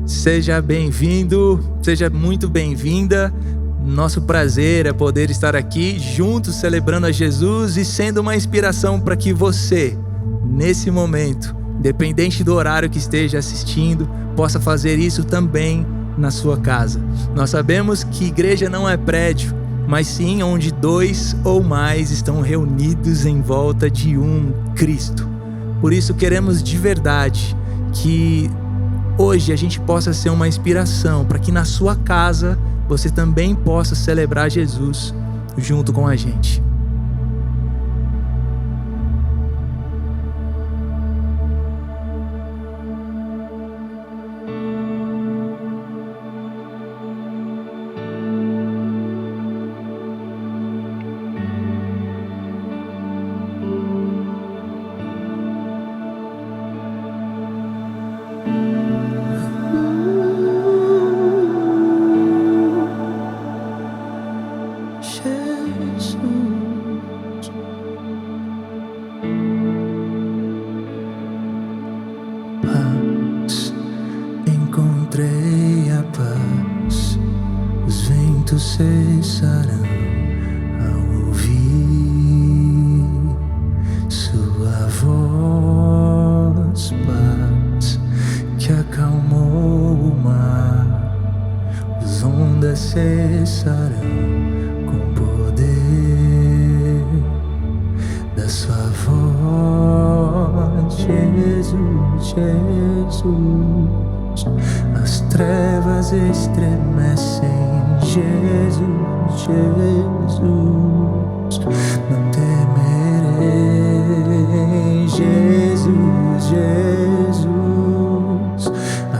Seja bem-vindo, seja muito bem-vinda. Nosso prazer é poder estar aqui juntos celebrando a Jesus e sendo uma inspiração para que você, nesse momento, independente do horário que esteja assistindo, possa fazer isso também na sua casa. Nós sabemos que igreja não é prédio, mas sim onde 2 ou mais estão reunidos em volta de um Cristo. Por isso queremos de verdade que hoje a gente possa ser uma inspiração para que na sua casa você também possa celebrar Jesus junto com a gente. Paz, encontrei a paz, os ventos cessarão ao ouvir sua voz. Paz que acalmou o mar, as ondas cessarão com o poder da sua voz. Jesus, Jesus, as trevas estremecem. Jesus, Jesus, não temerei. Jesus, Jesus,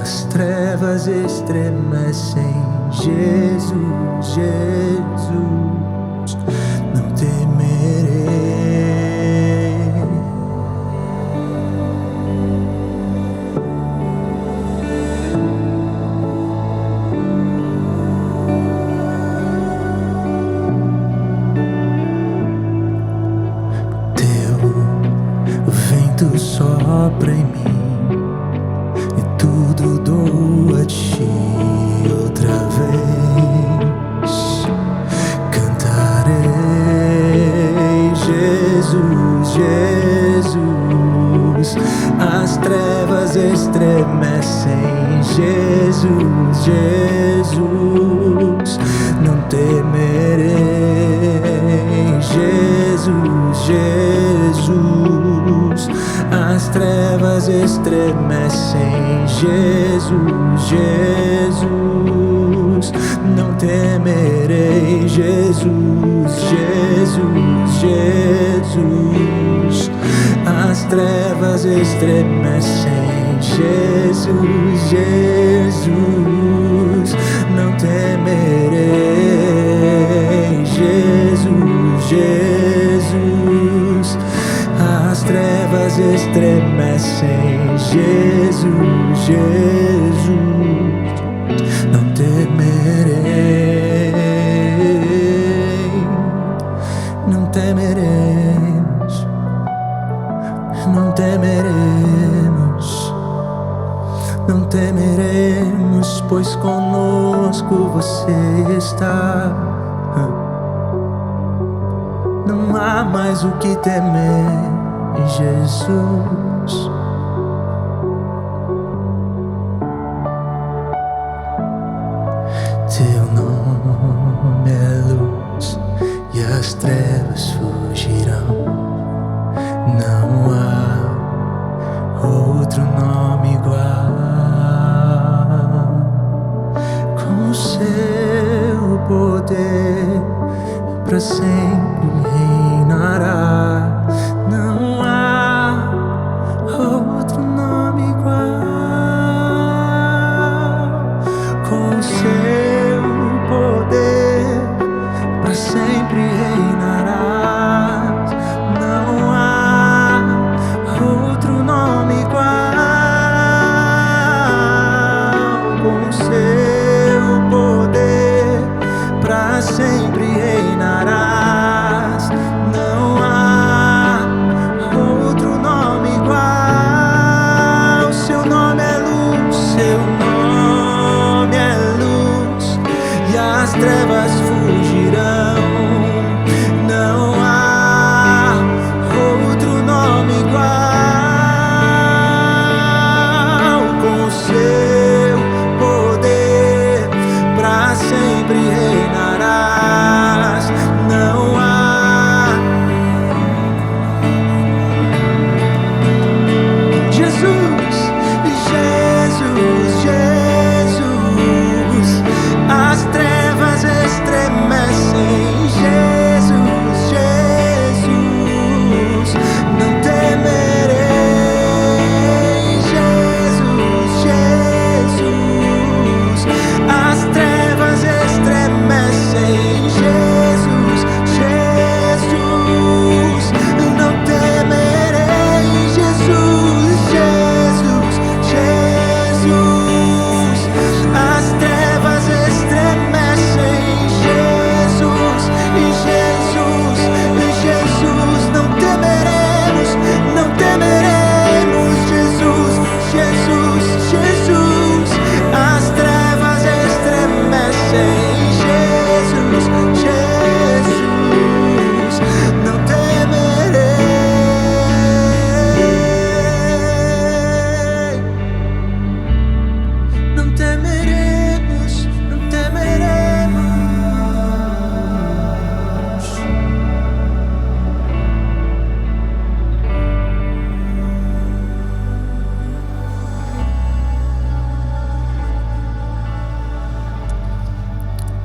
as trevas estremecem. Jesus, Jesus, não temerei. Sopra em mim e tudo dou a ti outra vez. Cantarei, Jesus, Jesus, as trevas estremecem. Jesus, Jesus, não temerei. Jesus, Jesus, as trevas estremecem. Jesus, Jesus, não temerei. Jesus, Jesus, Jesus, as trevas estremecem. Jesus, Jesus, não temerei. Jesus, Jesus, as trevas estremecem. Jesus, Jesus, não temerei. Não temeremos, não temeremos, não temeremos, pois conosco você está. Não há mais o que temer em Jesus. Teu nome é luz e as trevas fugirão. Não há outro nome igual. Com o seu poder pra sempre reinará. Não há outro nome igual. Com o seu poder pra sempre reinará. Não há outro nome igual.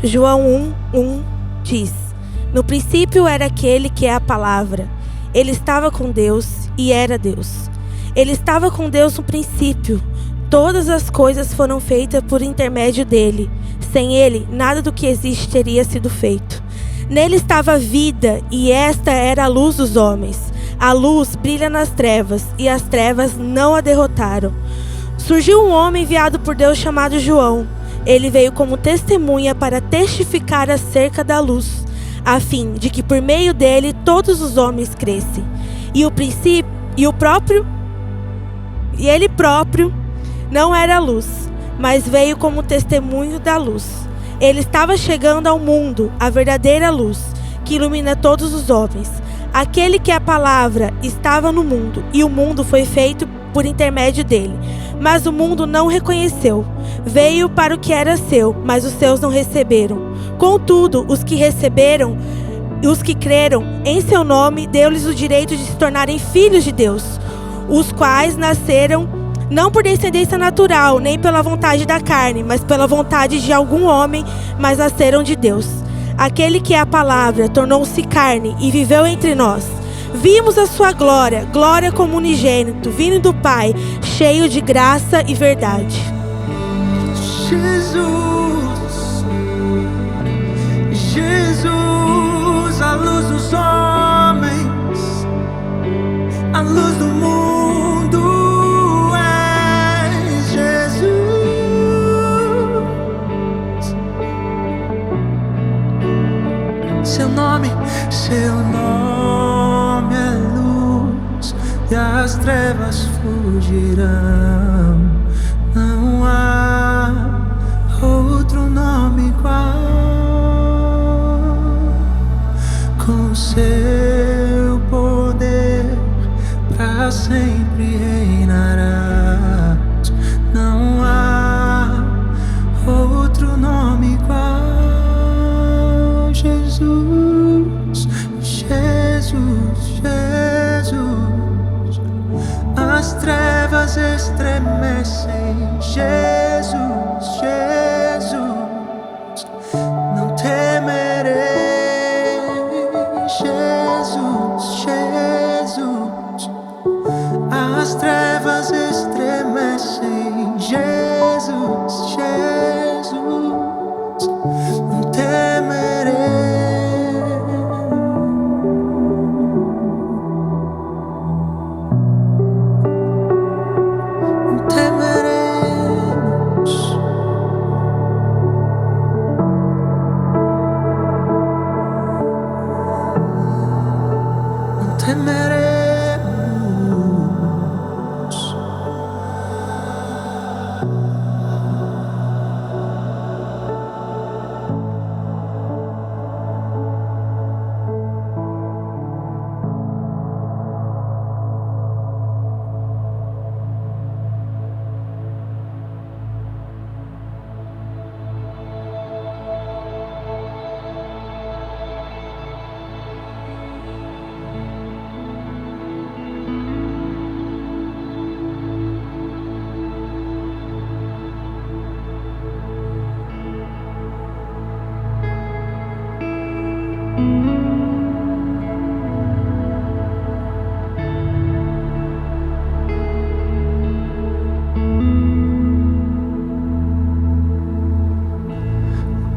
João 1:1 diz: No princípio era aquele que é a palavra. Ele estava com Deus e era Deus. Ele estava com Deus no princípio. Todas as coisas foram feitas por intermédio dele. Sem ele, nada do que existe teria sido feito. Nele estava a vida, e esta era a luz dos homens. A luz brilha nas trevas, e as trevas não a derrotaram. Surgiu um homem enviado por Deus chamado João. Ele veio como testemunha para testificar acerca da luz, a fim de que por meio dele todos os homens crescem. Ele próprio não era luz, mas veio como testemunho da luz. Ele estava chegando ao mundo, a verdadeira luz, que ilumina todos os homens. Aquele que é a palavra estava no mundo, e o mundo foi feito por intermédio dele. Mas o mundo não o reconheceu. Veio para o que era seu, mas os seus não receberam. Contudo, os que receberam e os que creram em seu nome, deu-lhes o direito de se tornarem filhos de Deus, os quais nasceram não por descendência natural, nem pela vontade da carne, mas pela vontade de algum homem, mas nasceram de Deus. Aquele que é a palavra tornou-se carne e viveu entre nós. Vimos a sua glória, glória como unigênito, vindo do Pai, cheio de graça e verdade. Jesus, Jesus, a luz dos homens, a luz do mundo é Jesus. Seu nome é luz e as trevas fugirão. Não há outro nome igual. Com seu poder pra sempre reinarás. Não há outro nome igual. Jesus, Jesus, Jesus. As trevas estremecem. Jesus, Jesus. Não temerei. Jesus, Jesus. As trevas estremecem. Jesus, Jesus. Não temerei. Não temeremos. Não temeremos.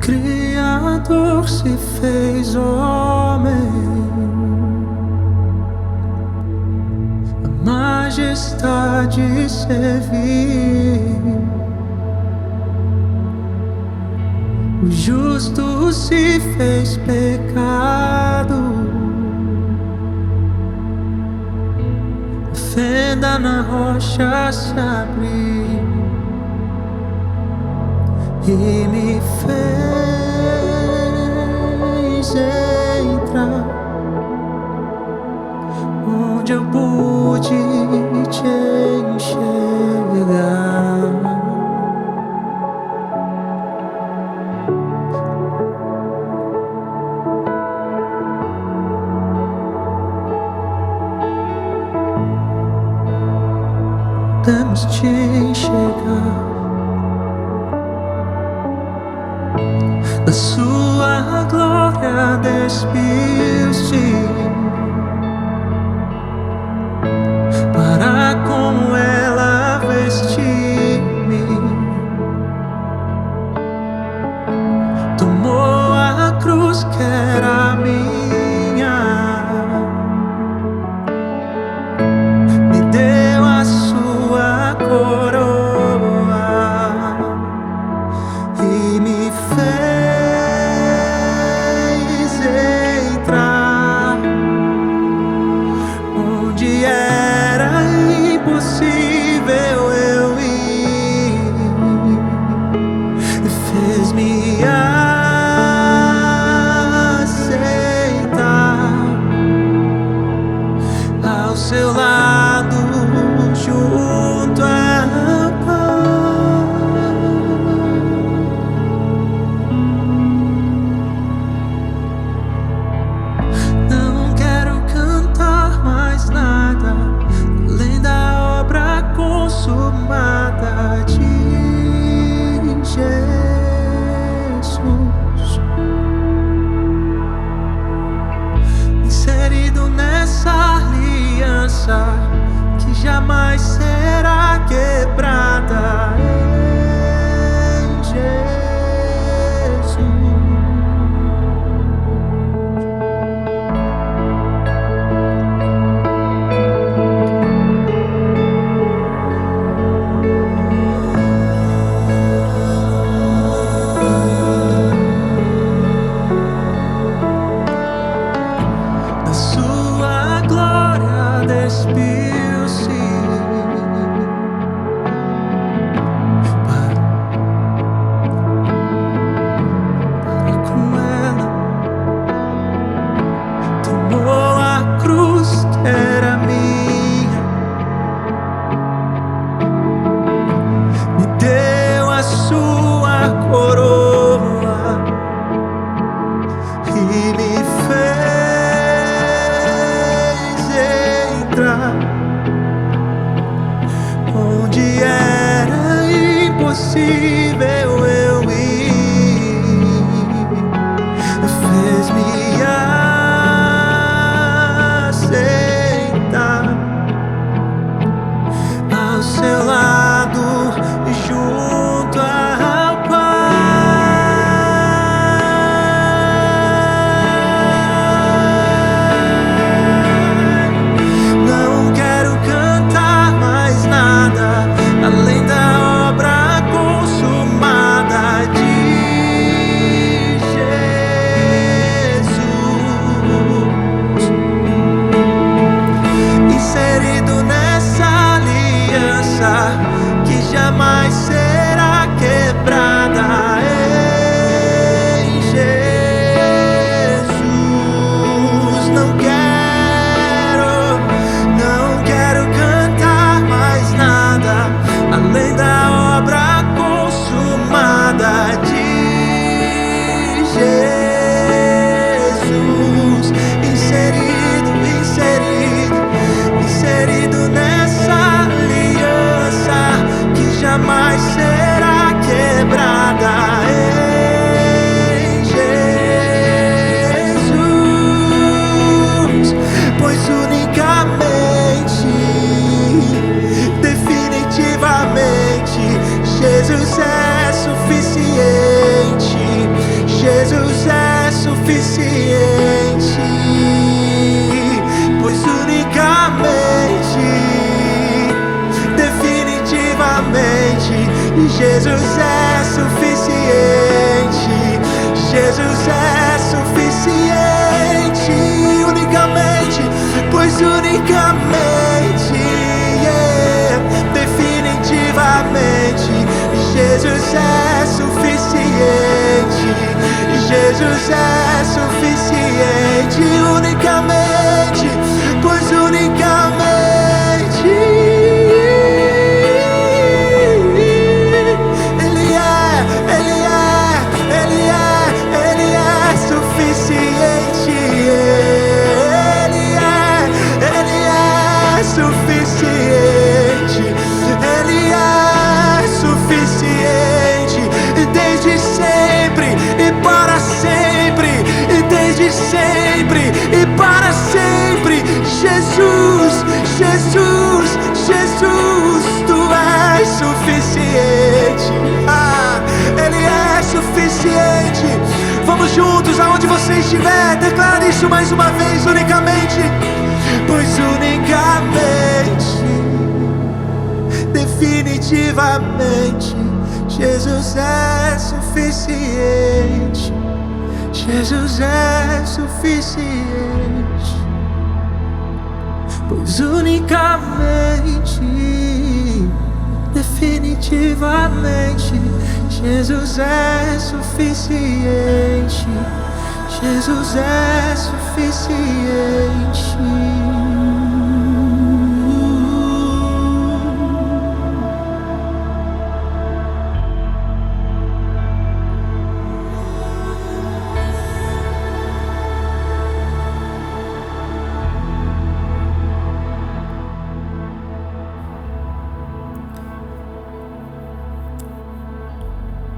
Criador se fez homem, a majestade servir. O justo se fez pecado, a fenda na rocha se abriu e me fez entrar onde eu pude te enxergar. Podemos te enxergar. da sua glória despiu-se para com ela vestir-me. Tomou a cruz que era minha, me deu a sua coroa e me fez entrar onde era impossível eu ir, fez-me aceitar ao seu lado junto ao Pai. Não quero cantar mais nada além da obra consumada de Jesus, inserido nessa aliança que jamais será quebrada em Jesus. Da sua glória despiu-se para com ela. Tomou a cruz que era minha, me deu a sua coroa e me fez entrar onde era impossível eu ir, fez-me aceitar ao seu lado junto ao Pai. Não quero cantar mais nada além da obra consumada de Jesus, inserido nessa aliança que jamais será quebrada em Jesus. Não quero cantar mais nada além da obra consumada de Jesus, inserido nessa aliança que jamais será quebrada em Jesus, pois unicamente, definitivamente, Jesus é suficiente. Jesus é suficiente, pois unicamente, definitivamente, Jesus é suficiente. Jesus é suficiente, unicamente, pois unicamente, definitivamente, Jesus é suficiente. Jesus é suficiente, unicamente, pois unicamente Ele é suficiente. Ele é suficiente. Ele é suficiente desde sempre e para sempre e para sempre. Jesus, Jesus, Jesus, tu és suficiente. Ele é suficiente. Vamos juntos, aonde você estiver, declare isso mais uma vez, unicamente. Pois unicamente, definitivamente, Jesus é suficiente. Jesus é suficiente. Pois unicamente, definitivamente, Jesus é suficiente. Jesus é suficiente.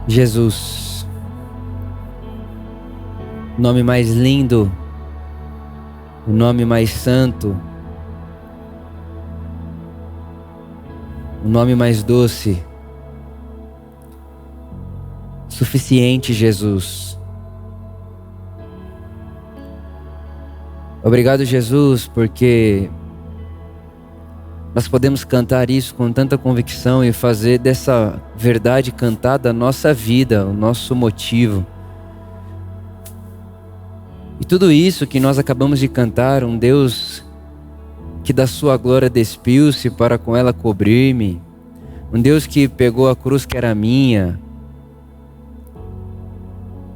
Jesus, o nome mais lindo, o nome mais santo, o nome mais doce, suficiente, Jesus. Obrigado, Jesus, porque nós podemos cantar isso com tanta convicção e fazer dessa verdade cantada a nossa vida, o nosso motivo. E tudo isso que nós acabamos de cantar, um Deus que da sua glória despiu-se para com ela cobrir-me, um Deus que pegou a cruz que era minha,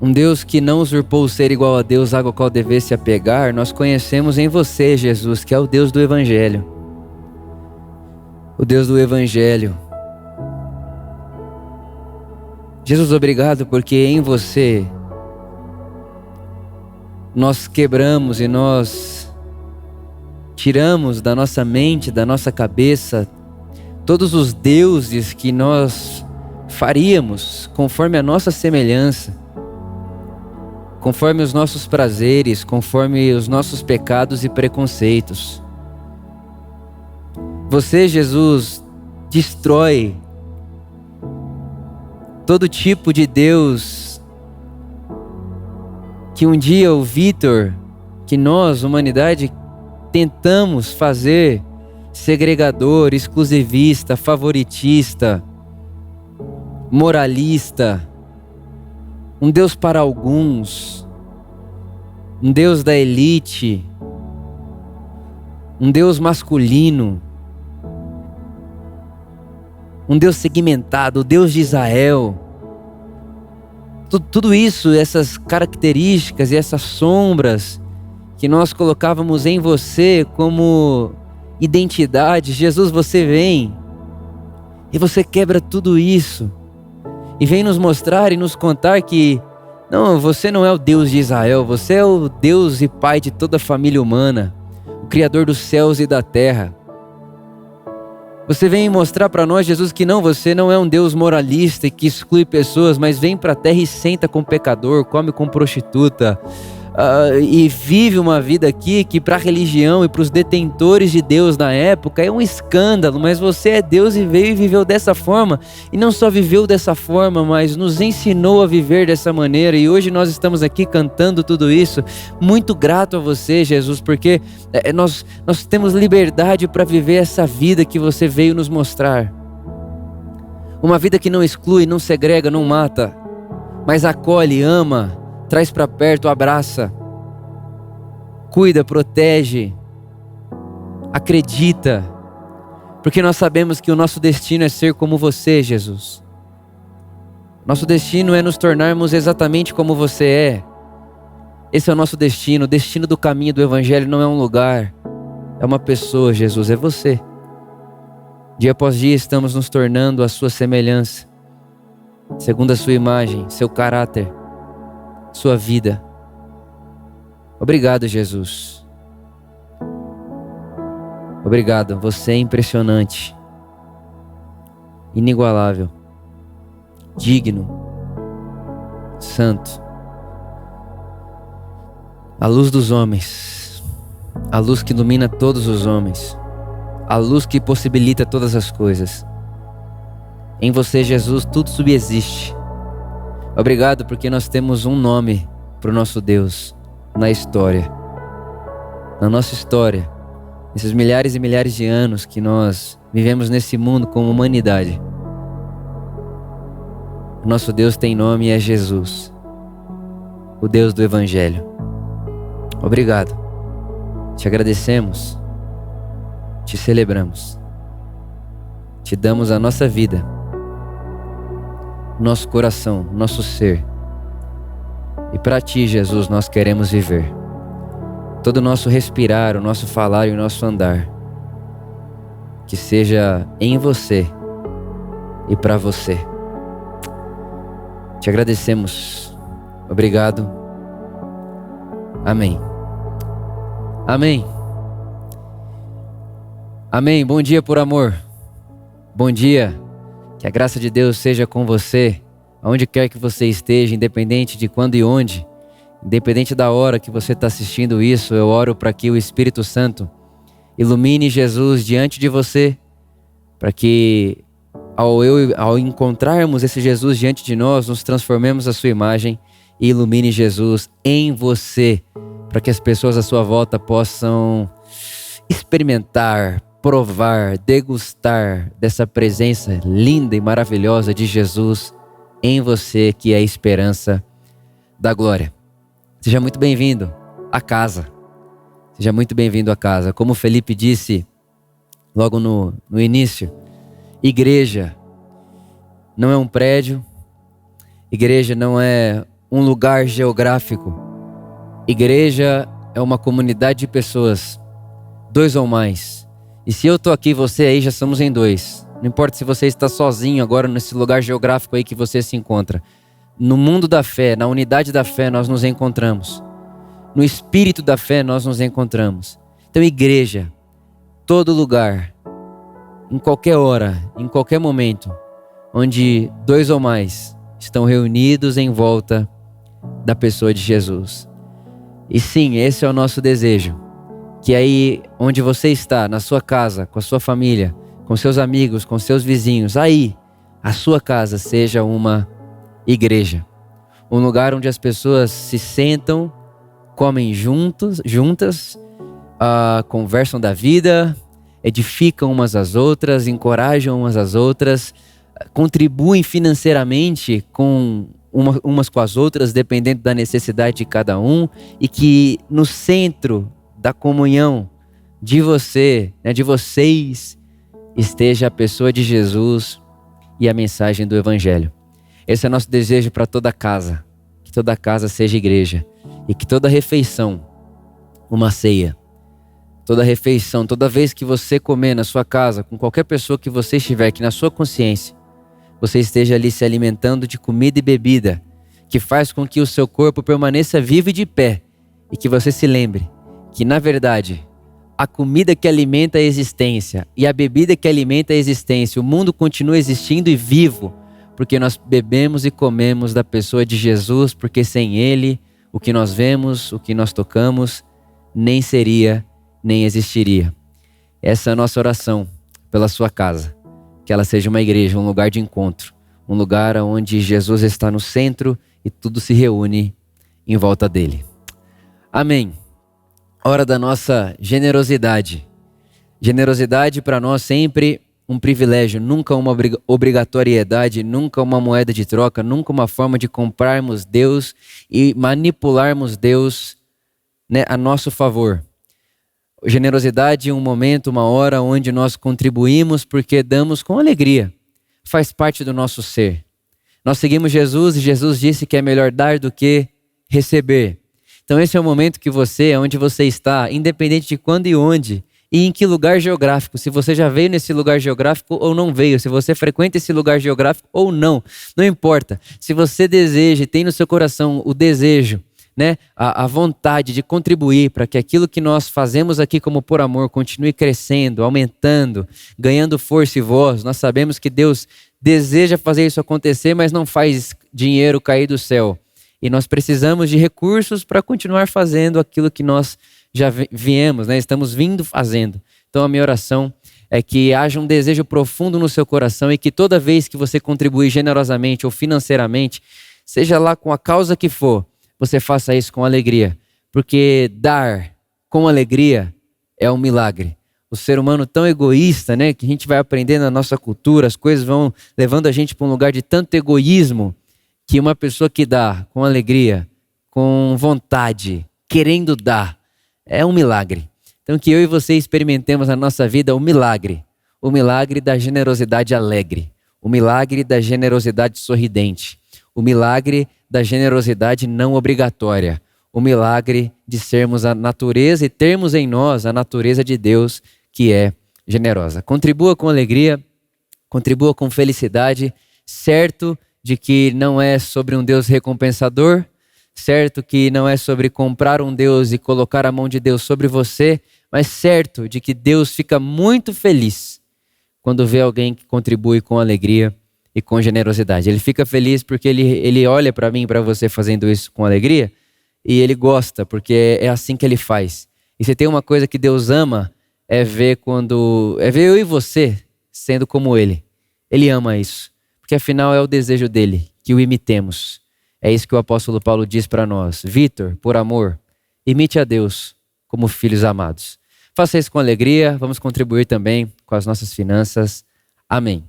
um Deus que não usurpou o ser igual a Deus, algo ao qual devesse apegar, nós conhecemos em você, Jesus, que é o Deus do Evangelho. O Deus do Evangelho. Jesus, obrigado porque em você nós quebramos e nós tiramos da nossa mente, da nossa cabeça, todos os deuses que nós faríamos conforme a nossa semelhança, conforme os nossos prazeres, conforme os nossos pecados e preconceitos. Você, Jesus, destrói todo tipo de Deus que um dia o Vitor, que nós, humanidade, tentamos fazer segregador, exclusivista, favoritista, moralista, um Deus para alguns, um Deus da elite, um Deus masculino, um Deus segmentado, o Deus de Israel. Tudo isso, essas características e essas sombras que nós colocávamos em você como identidade, Jesus, você vem e você quebra tudo isso e vem nos mostrar e nos contar que não, você não é o Deus de Israel, você é o Deus e Pai de toda a família humana, o Criador dos céus e da terra. Você vem mostrar para nós, Jesus, que não, você não é um Deus moralista e que exclui pessoas, mas vem para a terra e senta com pecador, come com prostituta, e vive uma vida aqui que para a religião e para os detentores de Deus na época é um escândalo, mas você é Deus e veio e viveu dessa forma, e não só viveu dessa forma, mas nos ensinou a viver dessa maneira, e hoje nós estamos aqui cantando tudo isso, muito grato a você, Jesus, porque nós temos liberdade para viver essa vida que você veio nos mostrar, uma vida que não exclui, não segrega, não mata, mas acolhe, ama, traz para perto, abraça, cuida, protege, acredita, porque nós sabemos que o nosso destino é ser como você, Jesus. Nosso destino é nos tornarmos exatamente como você é. Esse é o nosso destino. O destino do caminho do Evangelho não é um lugar, é uma pessoa, Jesus, é você. Dia após dia estamos nos tornando a sua semelhança, segundo a sua imagem, seu caráter, sua vida. Obrigado, Jesus. Obrigado, você é impressionante, inigualável, digno, santo. A luz dos homens, a luz que ilumina todos os homens, a luz que possibilita todas as coisas. Em você, Jesus, tudo subsiste. Obrigado porque nós temos um nome para o nosso Deus na história. Na nossa história, esses milhares e milhares de anos que nós vivemos nesse mundo como humanidade. O nosso Deus tem nome e é Jesus, o Deus do Evangelho. Obrigado. Te agradecemos, te celebramos, te damos a nossa vida, nosso coração, nosso ser. E para ti, Jesus, nós queremos viver. Todo o nosso respirar, o nosso falar e o nosso andar, que seja em você e para você. Te agradecemos. Obrigado. Amém. Amém. Amém. Bom dia por amor. Bom dia. Que a graça de Deus seja com você, aonde quer que você esteja, independente de quando e onde. Independente da hora que você está assistindo isso, eu oro para que o Espírito Santo ilumine Jesus diante de você, para que ao encontrarmos esse Jesus diante de nós, nos transformemos à sua imagem e ilumine Jesus em você, para que as pessoas à sua volta possam experimentar, provar, degustar dessa presença linda e maravilhosa de Jesus em você, que é a esperança da glória. Seja muito bem-vindo à casa. Seja muito bem-vindo à casa. Como o Felipe disse logo no início, igreja não é um prédio, igreja não é um lugar geográfico. Igreja é uma comunidade de pessoas, 2 ou mais. E se eu tô aqui, você aí, já somos em 2. Não importa se você está sozinho agora nesse lugar geográfico aí que você se encontra. No mundo da fé, na unidade da fé, nós nos encontramos. No espírito da fé, nós nos encontramos. Então, igreja, todo lugar, em qualquer hora, em qualquer momento, onde 2 ou mais estão reunidos em volta da pessoa de Jesus. E sim, esse é o nosso desejo. Que aí, onde você está, na sua casa, com a sua família, com seus amigos, com seus vizinhos, aí, a sua casa seja uma igreja, um lugar onde as pessoas se sentam, comem juntas, conversam da vida, edificam umas às outras, encorajam umas às outras, contribuem financeiramente com umas com as outras, dependendo da necessidade de cada um, e que no centro da comunhão de você, de vocês, esteja a pessoa de Jesus e a mensagem do Evangelho. Esse é o nosso desejo para toda casa, que toda casa seja igreja, e que toda refeição, uma ceia, toda refeição, toda vez que você comer na sua casa, com qualquer pessoa que você estiver, que na sua consciência, você esteja ali se alimentando de comida e bebida, que faz com que o seu corpo permaneça vivo e de pé, e que você se lembre que, na verdade, a comida que alimenta a existência e a bebida que alimenta a existência, o mundo continua existindo e vivo, porque nós bebemos e comemos da pessoa de Jesus, porque sem Ele, o que nós vemos, o que nós tocamos, nem seria, nem existiria. Essa é a nossa oração pela sua casa. Que ela seja uma igreja, um lugar de encontro, um lugar onde Jesus está no centro e tudo se reúne em volta dele. Amém. Hora da nossa generosidade. Generosidade para nós sempre um privilégio, nunca uma obrigatoriedade, nunca uma moeda de troca, nunca uma forma de comprarmos Deus e manipularmos Deus, a nosso favor. Generosidade é um momento, uma hora onde nós contribuímos porque damos com alegria. Faz parte do nosso ser. Nós seguimos Jesus e Jesus disse que é melhor dar do que receber. Então esse é o momento que você, onde você está, independente de quando e onde, e em que lugar geográfico, se você já veio nesse lugar geográfico ou não veio, se você frequenta esse lugar geográfico ou não, não importa. Se você deseja e tem no seu coração o desejo, a vontade de contribuir para que aquilo que nós fazemos aqui como por amor continue crescendo, aumentando, ganhando força e voz. Nós sabemos que Deus deseja fazer isso acontecer, mas não faz dinheiro cair do céu. E nós precisamos de recursos para continuar fazendo aquilo que nós já viemos, né? Estamos vindo fazendo. Então a minha oração é que haja um desejo profundo no seu coração e que toda vez que você contribuir generosamente ou financeiramente, seja lá com a causa que for, você faça isso com alegria. Porque dar com alegria é um milagre. O ser humano tão egoísta, né, que a gente vai aprendendo na nossa cultura, as coisas vão levando a gente para um lugar de tanto egoísmo, que uma pessoa que dá com alegria, com vontade, querendo dar, é um milagre. Então que eu e você experimentemos na nossa vida o milagre da generosidade alegre, o milagre da generosidade sorridente, o milagre da generosidade não obrigatória, o milagre de sermos a natureza e termos em nós a natureza de Deus que é generosa. Contribua com alegria, contribua com felicidade, certo de que não é sobre um Deus recompensador, certo que não é sobre comprar um Deus e colocar a mão de Deus sobre você, mas certo de que Deus fica muito feliz quando vê alguém que contribui com alegria e com generosidade. Ele fica feliz porque ele olha para mim e para você fazendo isso com alegria e ele gosta, porque é assim que ele faz. E se tem uma coisa que Deus ama, é ver eu e você sendo como ele. Ele ama isso, porque afinal é o desejo dele, que o imitemos. É isso que o apóstolo Paulo diz para nós. Vitor, por amor, imite a Deus como filhos amados. Faça isso com alegria, vamos contribuir também com as nossas finanças. Amém.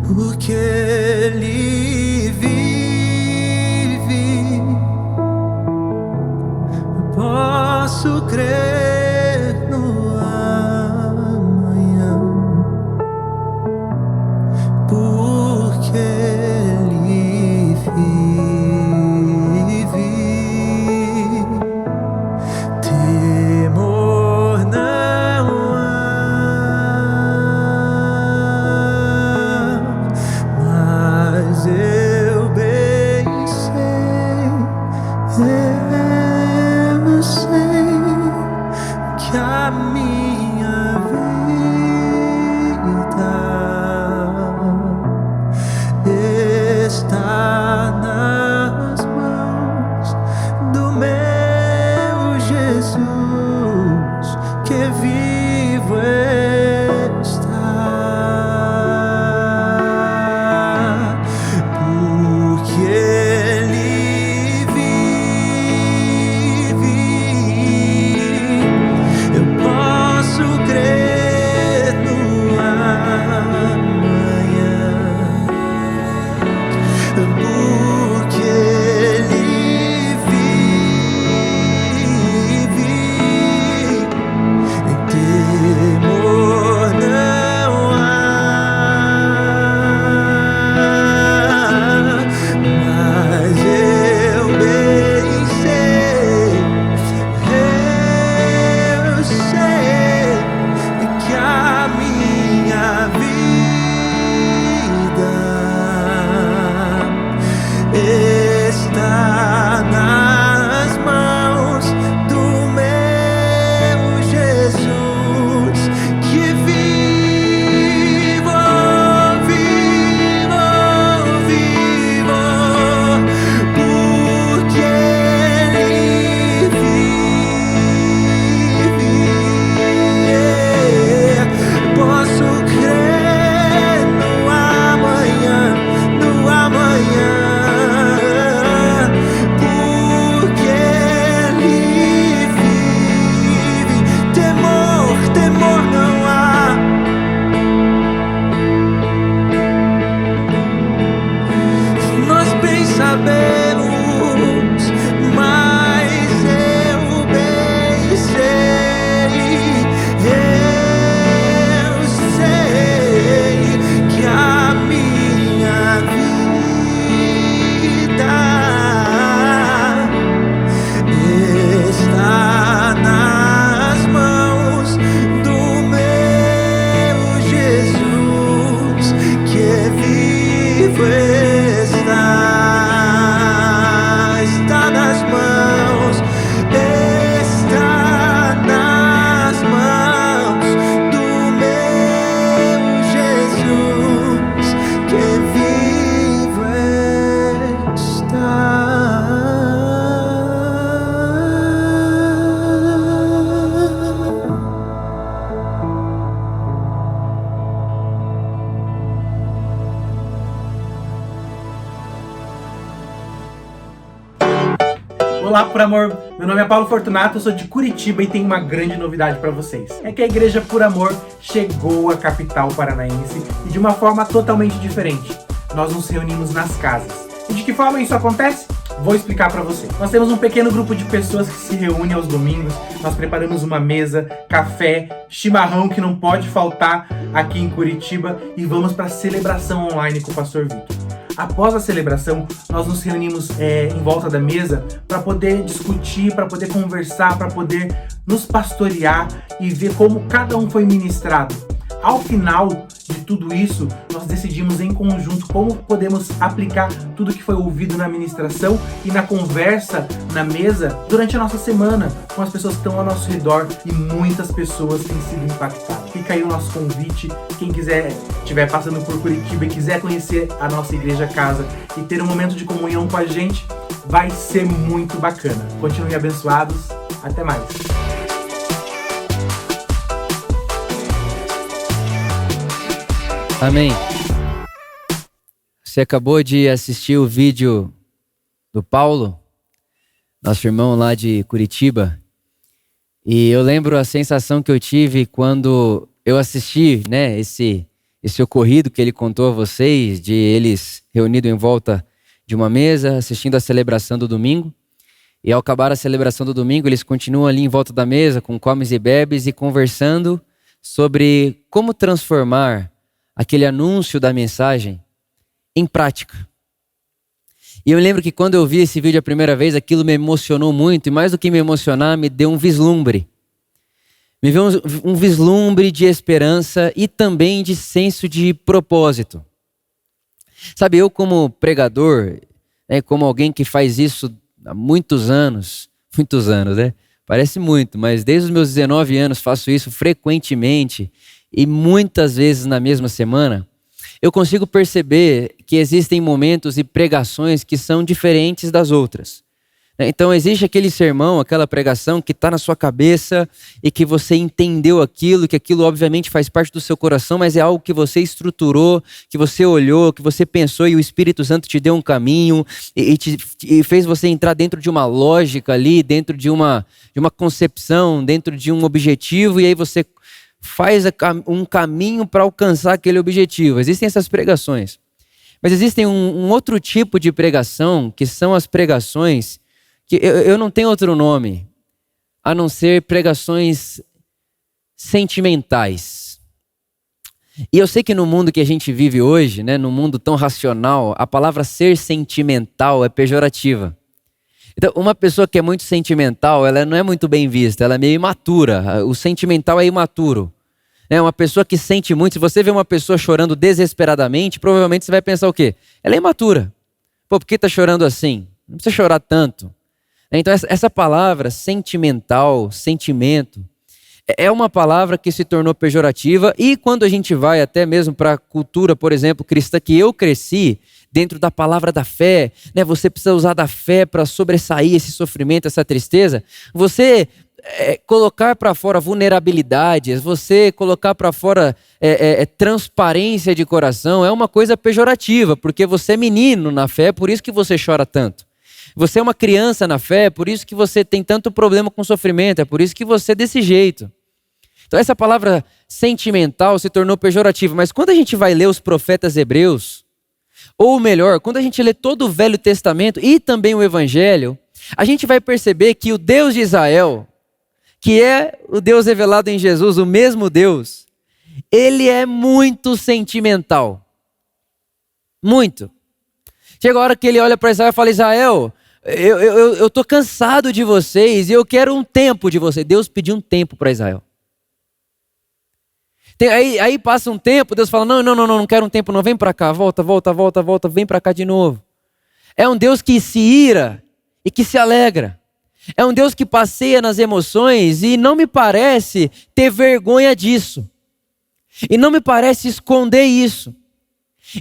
Porque Ele vive, posso crer no amanhã. Porque Ele vive, temor não há. Mas eu bem sei Olá, Por Amor. Meu nome é Paulo Fortunato, eu sou de Curitiba e tenho uma grande novidade para vocês. É que a Igreja Por Amor chegou à capital paranaense e de uma forma totalmente diferente. Nós nos reunimos nas casas. E de que forma isso acontece? Vou explicar para você. Nós temos um pequeno grupo de pessoas que se reúne aos domingos. Nós preparamos uma mesa, café, chimarrão que não pode faltar aqui em Curitiba e vamos para a celebração online com o Pastor Vitor. Após a celebração, nós nos reunimos em volta da mesa para poder discutir, para poder conversar, para poder nos pastorear e ver como cada um foi ministrado. Ao final de tudo isso, nós decidimos em conjunto como podemos aplicar tudo que foi ouvido na ministração e na conversa na mesa durante a nossa semana com as pessoas que estão ao nosso redor, e muitas pessoas têm sido impactadas. Fica aí o nosso convite, quem estiver passando por Curitiba e quiser conhecer a nossa igreja casa e ter um momento de comunhão com a gente, vai ser muito bacana. Continuem abençoados, até mais. Amém. Você acabou de assistir o vídeo do Paulo, nosso irmão lá de Curitiba, e eu lembro a sensação que eu tive quando eu assisti, né, esse ocorrido que ele contou a vocês, de eles reunidos em volta de uma mesa, assistindo a celebração do domingo, e ao acabar a celebração do domingo, eles continuam ali em volta da mesa, com comes e bebes, e conversando sobre como transformar aquele anúncio da mensagem em prática. E eu lembro que quando eu vi esse vídeo a primeira vez, aquilo me emocionou muito, e mais do que me emocionar, me deu um vislumbre. Me deu um vislumbre de esperança e também de senso de propósito. Sabe, eu como pregador, né, como alguém que faz isso há muitos anos, né? Parece muito, mas desde os meus 19 anos faço isso frequentemente, e muitas vezes na mesma semana, eu consigo perceber que existem momentos e pregações que são diferentes das outras. Então existe aquele sermão, aquela pregação que está na sua cabeça e que você entendeu aquilo, que aquilo obviamente faz parte do seu coração, mas é algo que você estruturou, que você olhou, que você pensou, e o Espírito Santo te deu um caminho e fez você entrar dentro de uma lógica ali, dentro de uma concepção, dentro de um objetivo, e aí você faz um caminho para alcançar aquele objetivo. Existem essas pregações. Mas existem um outro tipo de pregação, que são as pregações que eu não tenho outro nome, a não ser pregações sentimentais. E eu sei que no mundo que a gente vive hoje, né, no mundo tão racional, a palavra ser sentimental é pejorativa. Então, uma pessoa que é muito sentimental, ela não é muito bem vista, ela é meio imatura. O sentimental é imaturo. Uma pessoa que sente muito, se você vê uma pessoa chorando desesperadamente, provavelmente você vai pensar o quê? Ela é imatura. Pô, por que está chorando assim? Não precisa chorar tanto. Então, essa palavra sentimental, sentimento, é uma palavra que se tornou pejorativa, e quando a gente vai até mesmo para a cultura, por exemplo, cristã, que eu cresci, dentro da palavra da fé, né? Você precisa usar da fé para sobressair esse sofrimento, essa tristeza. Você colocar para fora vulnerabilidades, você colocar para fora transparência de coração, é uma coisa pejorativa, porque você é menino na fé, por isso que você chora tanto. Você é uma criança na fé, por isso que você tem tanto problema com sofrimento, é por isso que você é desse jeito. Então essa palavra sentimental se tornou pejorativa, mas quando a gente vai ler os profetas hebreus, ou melhor, quando a gente lê todo o Velho Testamento e também o Evangelho, a gente vai perceber que o Deus de Israel, que é o Deus revelado em Jesus, o mesmo Deus, ele é muito sentimental. Muito. Chega a hora que ele olha para Israel e fala: Israel, eu estou cansado de vocês e eu quero um tempo de vocês. Deus pediu um tempo para Israel. Aí passa um tempo, Deus fala: não quero um tempo não, vem para cá, volta, vem para cá de novo. É um Deus que se ira e que se alegra. É um Deus que passeia nas emoções e não me parece ter vergonha disso. E não me parece esconder isso.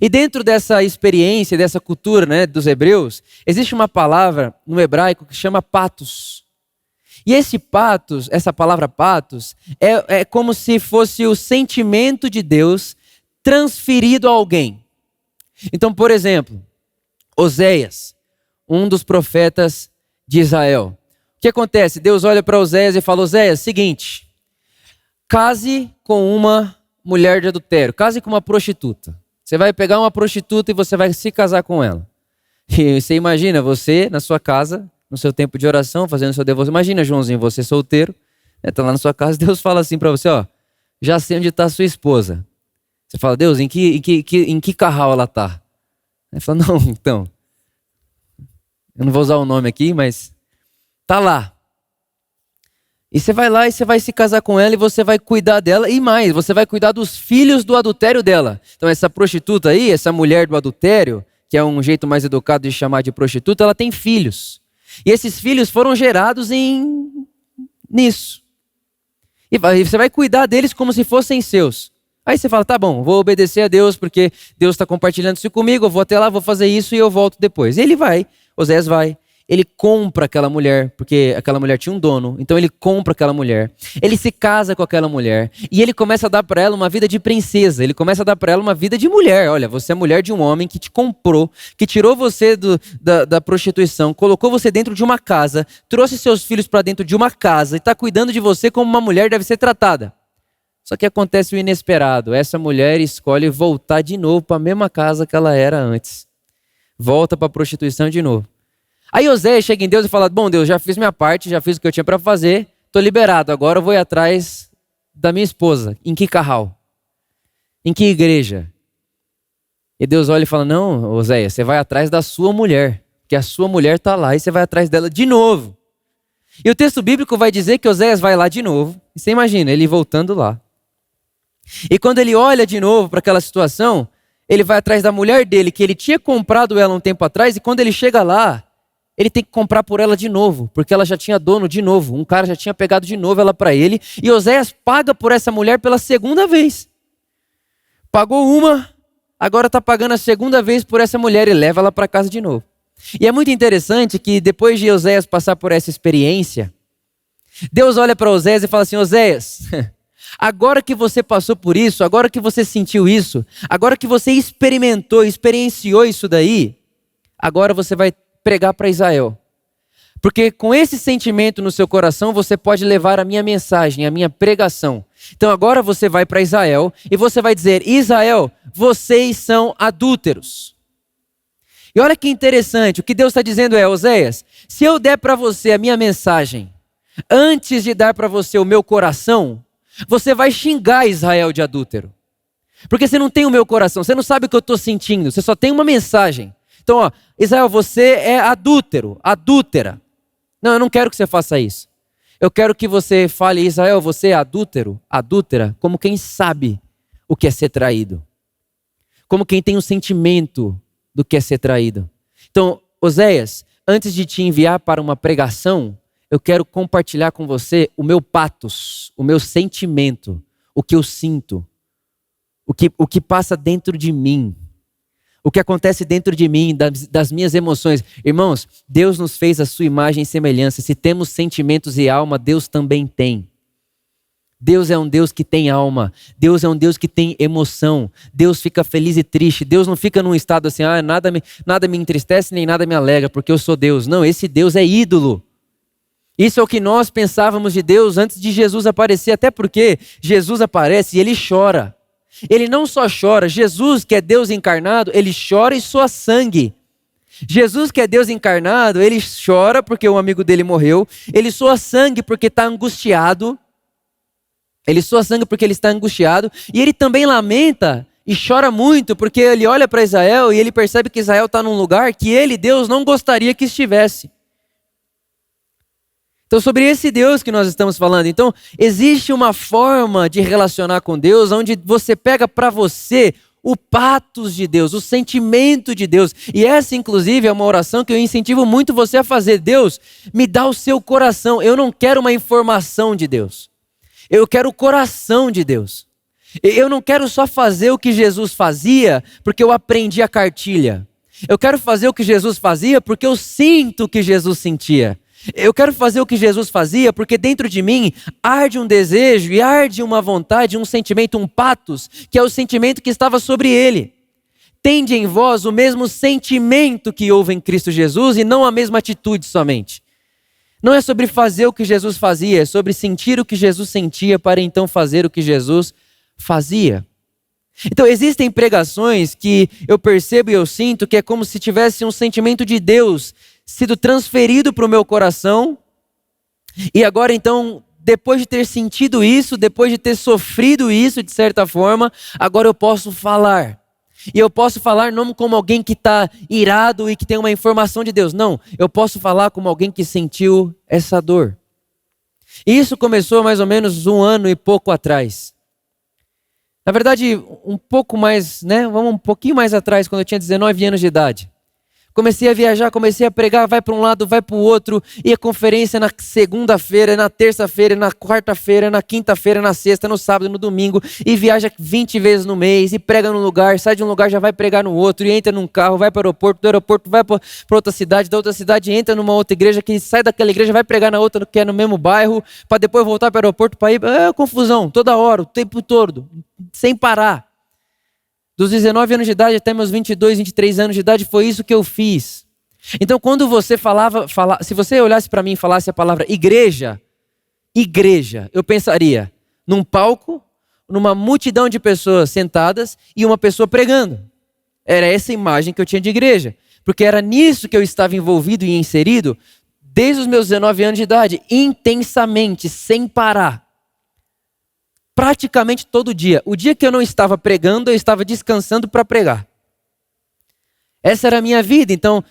E dentro dessa experiência, dessa cultura, né, dos hebreus, existe uma palavra no hebraico que chama patos. E esse patos, essa palavra patos, é como se fosse o sentimento de Deus transferido a alguém. Então, por exemplo, Oséias, um dos profetas de Israel. O que acontece? Deus olha para Oséias e fala: Oséias, seguinte, case com uma mulher de adultério, case com uma prostituta. Você vai pegar uma prostituta e você vai se casar com ela. E você imagina você na sua casa, no seu tempo de oração, fazendo seu devoção. Imagina, Joãozinho, você solteiro, está lá na sua casa, Deus fala assim para você: ó, já sei onde está a sua esposa. Você fala: Deus, em que carral ela está? Ele fala: não, então, eu não vou usar o nome aqui, mas tá lá. E você vai lá e você vai se casar com ela e você vai cuidar dela e mais, você vai cuidar dos filhos do adultério dela. Então essa prostituta aí, essa mulher do adultério, que é um jeito mais educado de chamar de prostituta, ela tem filhos. E esses filhos foram gerados nisso. E você vai cuidar deles como se fossem seus. Aí você fala: tá bom, vou obedecer a Deus porque Deus está compartilhando isso comigo, eu vou até lá, vou fazer isso e eu volto depois. E ele vai, Oséias vai. Ele compra aquela mulher, porque aquela mulher tinha um dono, então ele compra aquela mulher, ele se casa com aquela mulher, e ele começa a dar para ela uma vida de princesa, ele começa a dar para ela uma vida de mulher. Olha, você é mulher de um homem que te comprou, que tirou você da prostituição, colocou você dentro de uma casa, trouxe seus filhos para dentro de uma casa, e está cuidando de você como uma mulher deve ser tratada. Só que acontece o inesperado, essa mulher escolhe voltar de novo para a mesma casa que ela era antes, volta para a prostituição de novo. Aí Oséias chega em Deus e fala: bom, Deus, já fiz minha parte, já fiz o que eu tinha para fazer, estou liberado, agora eu vou ir atrás da minha esposa. Em que carral? Em que igreja? E Deus olha e fala: não, Oséias, você vai atrás da sua mulher, porque a sua mulher está lá e você vai atrás dela de novo. E o texto bíblico vai dizer que Oséias vai lá de novo, e você imagina, ele voltando lá. E quando ele olha de novo para aquela situação, ele vai atrás da mulher dele, que ele tinha comprado ela um tempo atrás, e quando ele chega lá, ele tem que comprar por ela de novo, porque ela já tinha dono de novo. Um cara já tinha pegado de novo ela para ele. E Oséias paga por essa mulher pela segunda vez. Pagou uma, agora está pagando a segunda vez por essa mulher e leva ela para casa de novo. E é muito interessante que depois de Oséias passar por essa experiência, Deus olha para Oséias e fala assim: Oséias, agora que você passou por isso, agora que você sentiu isso, agora que você experienciou isso daí, agora você vai pregar para Israel. Porque com esse sentimento no seu coração, você pode levar a minha mensagem, a minha pregação. Então agora você vai para Israel e você vai dizer: Israel, vocês são adúlteros. E olha que interessante, o que Deus está dizendo é: Oséias, se eu der para você a minha mensagem, antes de dar para você o meu coração, você vai xingar Israel de adúltero. Porque você não tem o meu coração, você não sabe o que eu estou sentindo, você só tem uma mensagem. Então, ó, Israel, você é adúltero, adúltera. Não, eu não quero que você faça isso. Eu quero que você fale: Israel, você é adúltero, adúltera, como quem sabe o que é ser traído. Como quem tem um sentimento do que é ser traído. Então, Oséias, antes de te enviar para uma pregação, eu quero compartilhar com você o meu patos, o meu sentimento, o que eu sinto, o que passa dentro de mim. O que acontece dentro de mim, das minhas emoções. Irmãos, Deus nos fez a sua imagem e semelhança. Se temos sentimentos e alma, Deus também tem. Deus é um Deus que tem alma. Deus é um Deus que tem emoção. Deus fica feliz e triste. Deus não fica num estado assim: nada me entristece nem nada me alegra porque eu sou Deus. Não, esse Deus é ídolo. Isso é o que nós pensávamos de Deus antes de Jesus aparecer. Até porque Jesus aparece e ele chora. Ele não só chora, Jesus, que é Deus encarnado, ele chora e soa sangue. Jesus, que é Deus encarnado, ele chora porque um amigo dele morreu, ele soa sangue porque está angustiado, ele soa sangue porque ele está angustiado, e ele também lamenta e chora muito porque ele olha para Israel e ele percebe que Israel está num lugar que ele, Deus, não gostaria que estivesse. Então, sobre esse Deus que nós estamos falando, então, existe uma forma de relacionar com Deus onde você pega para você o patos de Deus, o sentimento de Deus. E essa, inclusive, é uma oração que eu incentivo muito você a fazer. Deus, me dá o seu coração. Eu não quero uma informação de Deus. Eu quero o coração de Deus. Eu não quero só fazer o que Jesus fazia porque eu aprendi a cartilha. Eu quero fazer o que Jesus fazia porque eu sinto o que Jesus sentia. Eu quero fazer o que Jesus fazia porque dentro de mim arde um desejo e arde uma vontade, um sentimento, um patos, que é o sentimento que estava sobre ele. Tende em vós o mesmo sentimento que houve em Cristo Jesus e não a mesma atitude somente. Não é sobre fazer o que Jesus fazia, é sobre sentir o que Jesus sentia para então fazer o que Jesus fazia. Então existem pregações que eu percebo e eu sinto que é como se tivesse um sentimento de Deus sido transferido para o meu coração. E agora então, depois de ter sentido isso, depois de ter sofrido isso de certa forma, agora eu posso falar. E eu posso falar não como alguém que está irado e que tem uma informação de Deus. Não, eu posso falar como alguém que sentiu essa dor. E isso começou mais ou menos 1 ano e pouco atrás. Na verdade, um pouco mais, vamos um pouquinho mais atrás, quando eu tinha 19 anos de idade. Comecei a viajar, comecei a pregar, vai para um lado, vai para o outro. Ia conferência na segunda-feira, na terça-feira, na quarta-feira, na quinta-feira, na sexta, no sábado, no domingo. E viaja 20 vezes no mês, e prega num lugar, sai de um lugar, já vai pregar no outro. E entra num carro, vai para o aeroporto, do aeroporto vai para outra cidade, da outra cidade entra numa outra igreja, que sai daquela igreja, vai pregar na outra, que é no mesmo bairro, para depois voltar para o aeroporto, para ir. É confusão, toda hora, o tempo todo, sem parar. Dos 19 anos de idade até meus 22, 23 anos de idade, foi isso que eu fiz. Então, quando você se você olhasse para mim e falasse a palavra igreja, eu pensaria num palco, numa multidão de pessoas sentadas e uma pessoa pregando. Era essa imagem que eu tinha de igreja, porque era nisso que eu estava envolvido e inserido desde os meus 19 anos de idade, intensamente, sem parar. Praticamente todo dia. O dia que eu não estava pregando, eu estava descansando para pregar. Essa era a minha vida. Então,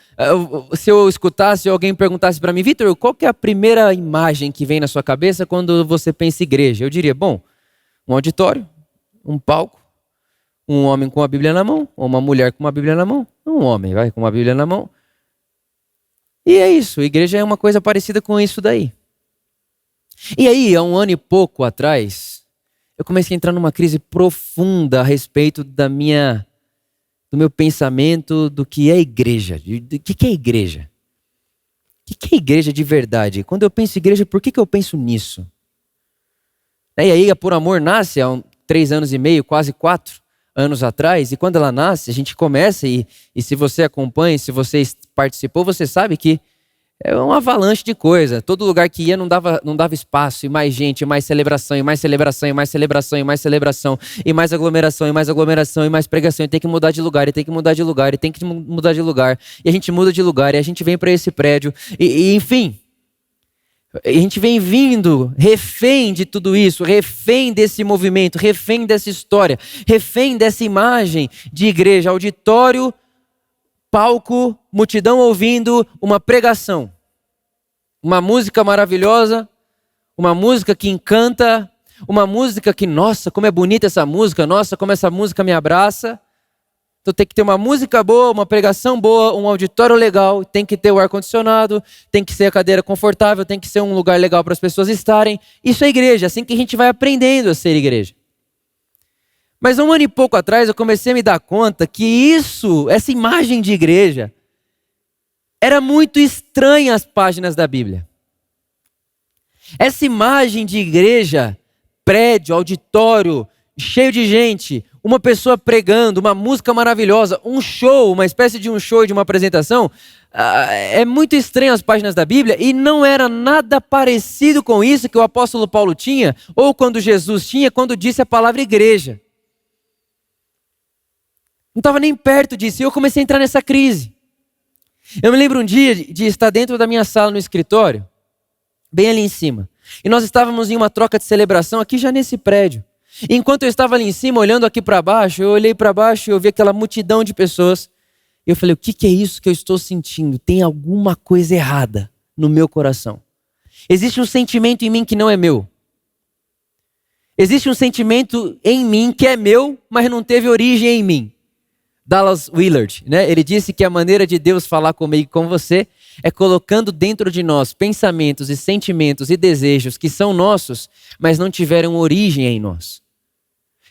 se eu escutasse, alguém perguntasse para mim, Vitor, qual que é a primeira imagem que vem na sua cabeça quando você pensa em igreja? Eu diria, bom, um auditório, um palco, um homem com a Bíblia na mão, ou uma mulher com uma Bíblia na mão, um homem com uma Bíblia na mão. E é isso, a igreja é uma coisa parecida com isso daí. E aí, há 1 ano e pouco atrás, eu comecei a entrar numa crise profunda a respeito do meu pensamento do que é igreja. O que é igreja? O que é igreja de verdade? Quando eu penso em igreja, por que eu penso nisso? E aí a Por Amor nasce há 3 anos e meio, quase 4 anos atrás. E quando ela nasce, a gente começa, e se você acompanha, se você participou, você sabe que é uma avalanche de coisa. Todo lugar que ia não dava espaço, e mais gente, e mais celebração, e mais celebração, e mais celebração, e mais celebração, e mais aglomeração, e mais aglomeração, e mais pregação, e tem que mudar de lugar, e tem que mudar de lugar, e tem que mudar de lugar, e a gente muda de lugar, e a gente vem para esse prédio, e enfim. A gente vem vindo refém de tudo isso, refém desse movimento, refém dessa história, refém dessa imagem de igreja, auditório, palco, multidão ouvindo uma pregação, uma música maravilhosa, uma música que encanta, uma música que, nossa, como é bonita essa música, nossa, como essa música me abraça. Então tem que ter uma música boa, uma pregação boa, um auditório legal, tem que ter o ar-condicionado, tem que ser a cadeira confortável, tem que ser um lugar legal para as pessoas estarem. Isso é igreja, assim que a gente vai aprendendo a ser igreja. Mas 1 ano e pouco atrás eu comecei a me dar conta que essa imagem de igreja, era muito estranha às páginas da Bíblia. Essa imagem de igreja, prédio, auditório, cheio de gente, uma pessoa pregando, uma música maravilhosa, um show, uma espécie de um show, de uma apresentação, é muito estranho às páginas da Bíblia e não era nada parecido com isso que o apóstolo Paulo tinha, ou quando Jesus tinha, quando disse a palavra igreja. Não estava nem perto disso, e eu comecei a entrar nessa crise. Eu me lembro um dia de estar dentro da minha sala no escritório, bem ali em cima, e nós estávamos em uma troca de celebração aqui já nesse prédio. E enquanto eu estava ali em cima, olhando aqui para baixo, eu olhei para baixo e eu vi aquela multidão de pessoas, e eu falei, o que é isso que eu estou sentindo? Tem alguma coisa errada no meu coração. Existe um sentimento em mim que não é meu. Existe um sentimento em mim que é meu, mas não teve origem em mim. Dallas Willard, ele disse que a maneira de Deus falar comigo e com você é colocando dentro de nós pensamentos e sentimentos e desejos que são nossos, mas não tiveram origem em nós.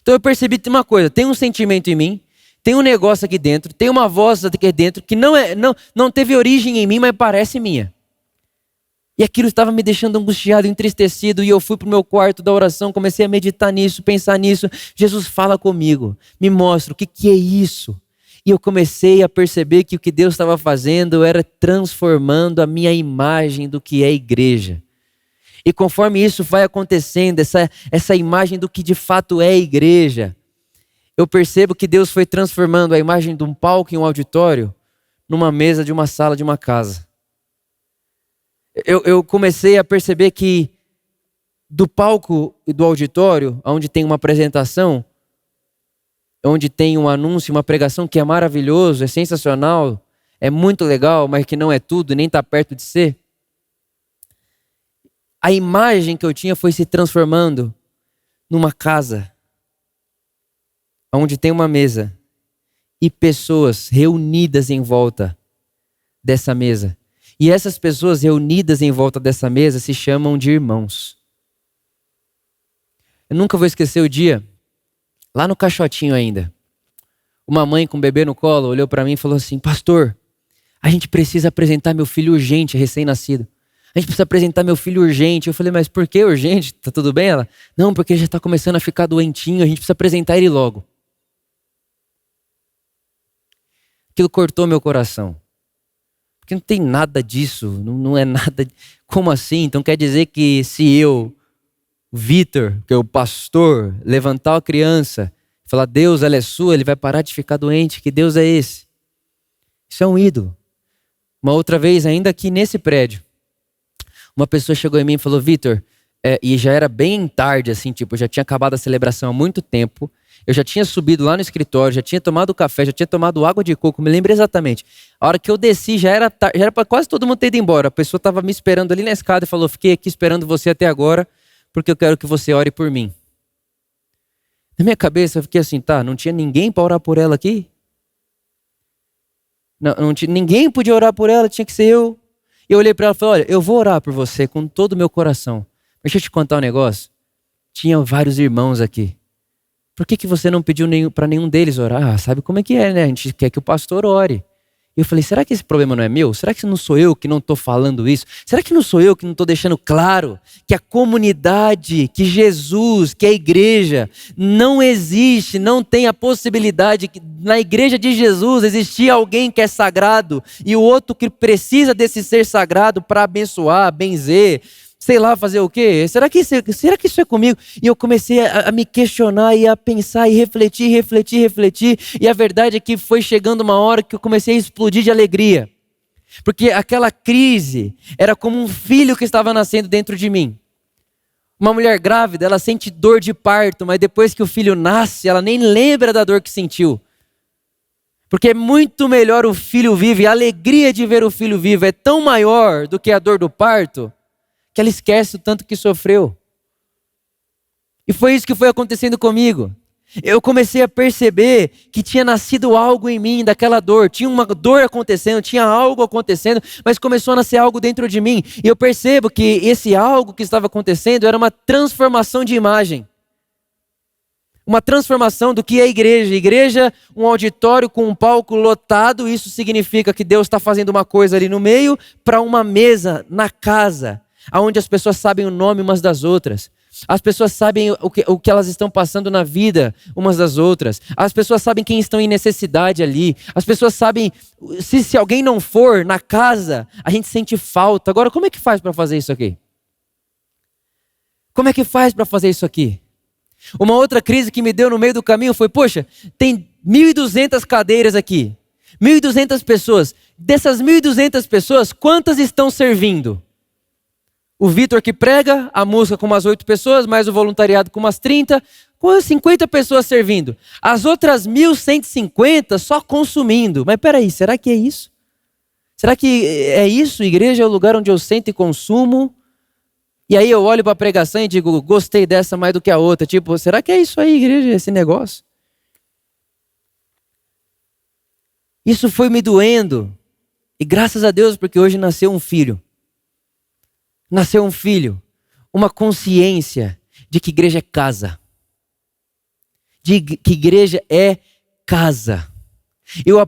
Então eu percebi uma coisa, tem um sentimento em mim, tem um negócio aqui dentro, tem uma voz aqui dentro que não teve origem em mim, mas parece minha. E aquilo estava me deixando angustiado, entristecido, e eu fui para o meu quarto da oração, comecei a meditar nisso, pensar nisso. Jesus, fala comigo, me mostra o que é isso. E eu comecei a perceber que o que Deus estava fazendo era transformando a minha imagem do que é igreja. E conforme isso vai acontecendo, essa imagem do que de fato é igreja, eu percebo que Deus foi transformando a imagem de um palco e um auditório numa mesa de uma sala de uma casa. Eu comecei a perceber que do palco e do auditório, onde tem uma apresentação, onde tem um anúncio, uma pregação que é maravilhoso, é sensacional, é muito legal, mas que não é tudo, nem está perto de ser. A imagem que eu tinha foi se transformando numa casa, onde tem uma mesa e pessoas reunidas em volta dessa mesa. E essas pessoas reunidas em volta dessa mesa se chamam de irmãos. Eu nunca vou esquecer o dia, lá no Caixotinho ainda, uma mãe com um bebê no colo olhou para mim e falou assim: pastor, a gente precisa apresentar meu filho urgente, recém-nascido. A gente precisa apresentar meu filho urgente. Eu falei: mas por que urgente? Tá tudo bem? Ela: não, porque ele já está começando a ficar doentinho, a gente precisa apresentar ele logo. Aquilo cortou meu coração. Porque não tem nada disso, não é nada. Como assim? Então quer dizer que se eu, Vitor, que é o pastor, levantar a criança e falar: Deus, ela é sua, ele vai parar de ficar doente? Que Deus é esse? Isso é um ídolo. Uma outra vez, ainda aqui nesse prédio, uma pessoa chegou em mim e falou: Vitor, e já era bem tarde, assim, tipo, já tinha acabado a celebração há muito tempo, eu já tinha subido lá no escritório, já tinha tomado café, já tinha tomado água de coco, me lembro exatamente. A hora que eu desci, já era para quase todo mundo ter ido embora. A pessoa estava me esperando ali na escada e falou: fiquei aqui esperando você até agora, porque eu quero que você ore por mim. Na minha cabeça eu fiquei assim: tá, não tinha ninguém para orar por ela aqui? Não tinha, ninguém podia orar por ela, tinha que ser eu. E eu olhei para ela e falei: olha, eu vou orar por você com todo o meu coração. Mas deixa eu te contar um negócio. Tinha vários irmãos aqui. Por que você não pediu para nenhum deles orar? Ah, sabe como é que é, né? A gente quer que o pastor ore. E eu falei: será que esse problema não é meu? Será que não sou eu que não estou falando isso? Será que não sou eu que não estou deixando claro que a comunidade, que Jesus, que a igreja não existe, não tem a possibilidade que na igreja de Jesus existir alguém que é sagrado e o outro que precisa desse ser sagrado para abençoar, benzer, sei lá, fazer o quê? Será que isso é comigo? E eu comecei a me questionar e a pensar e refletir. E a verdade é que foi chegando uma hora que eu comecei a explodir de alegria. Porque aquela crise era como um filho que estava nascendo dentro de mim. Uma mulher grávida, ela sente dor de parto, mas depois que o filho nasce, ela nem lembra da dor que sentiu. Porque é muito melhor o filho vivo, e a alegria de ver o filho vivo é tão maior do que a dor do parto, que ela esquece o tanto que sofreu. E foi isso que foi acontecendo comigo. Eu comecei a perceber que tinha nascido algo em mim daquela dor. Tinha uma dor acontecendo, tinha algo acontecendo, mas começou a nascer algo dentro de mim. E eu percebo que esse algo que estava acontecendo era uma transformação de imagem. Uma transformação do que é igreja. Igreja, um auditório com um palco lotado, isso significa que Deus está fazendo uma coisa ali no meio, para uma mesa na casa, onde as pessoas sabem o nome umas das outras. As pessoas sabem o que elas estão passando na vida umas das outras. As pessoas sabem quem estão em necessidade ali. As pessoas sabem, se alguém não for na casa, a gente sente falta. Agora, como é que faz para fazer isso aqui? Como é que faz para fazer isso aqui? Uma outra crise que me deu no meio do caminho foi: poxa, tem 1.200 cadeiras aqui. 1.200 pessoas. Dessas 1.200 pessoas, quantas estão servindo? O Vitor que prega, a música com umas 8 pessoas, mais o voluntariado com umas 30, com 50 pessoas servindo. As outras 1.150 só consumindo. Mas peraí, será que é isso? Será que é isso? Igreja é o lugar onde eu sento e consumo? E aí eu olho para a pregação e digo: gostei dessa mais do que a outra. Tipo, será que é isso aí, igreja, esse negócio? Isso foi me doendo. E graças a Deus, porque hoje nasceu um filho. Nasceu um filho, uma consciência de que igreja é casa. De que igreja é casa. E o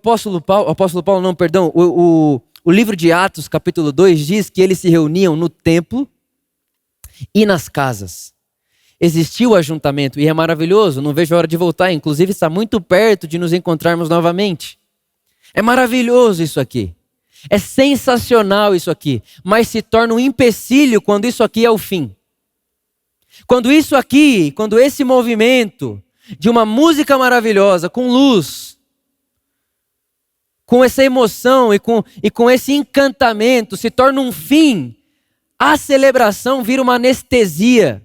livro de Atos, capítulo 2, diz que eles se reuniam no templo e nas casas. Existiu o ajuntamento e é maravilhoso, não vejo a hora de voltar. Inclusive está muito perto de nos encontrarmos novamente. É maravilhoso isso aqui. É sensacional isso aqui. Mas se torna um empecilho quando isso aqui é o fim. Quando isso aqui, quando esse movimento de uma música maravilhosa, com luz, com essa emoção e com esse encantamento se torna um fim, a celebração vira uma anestesia.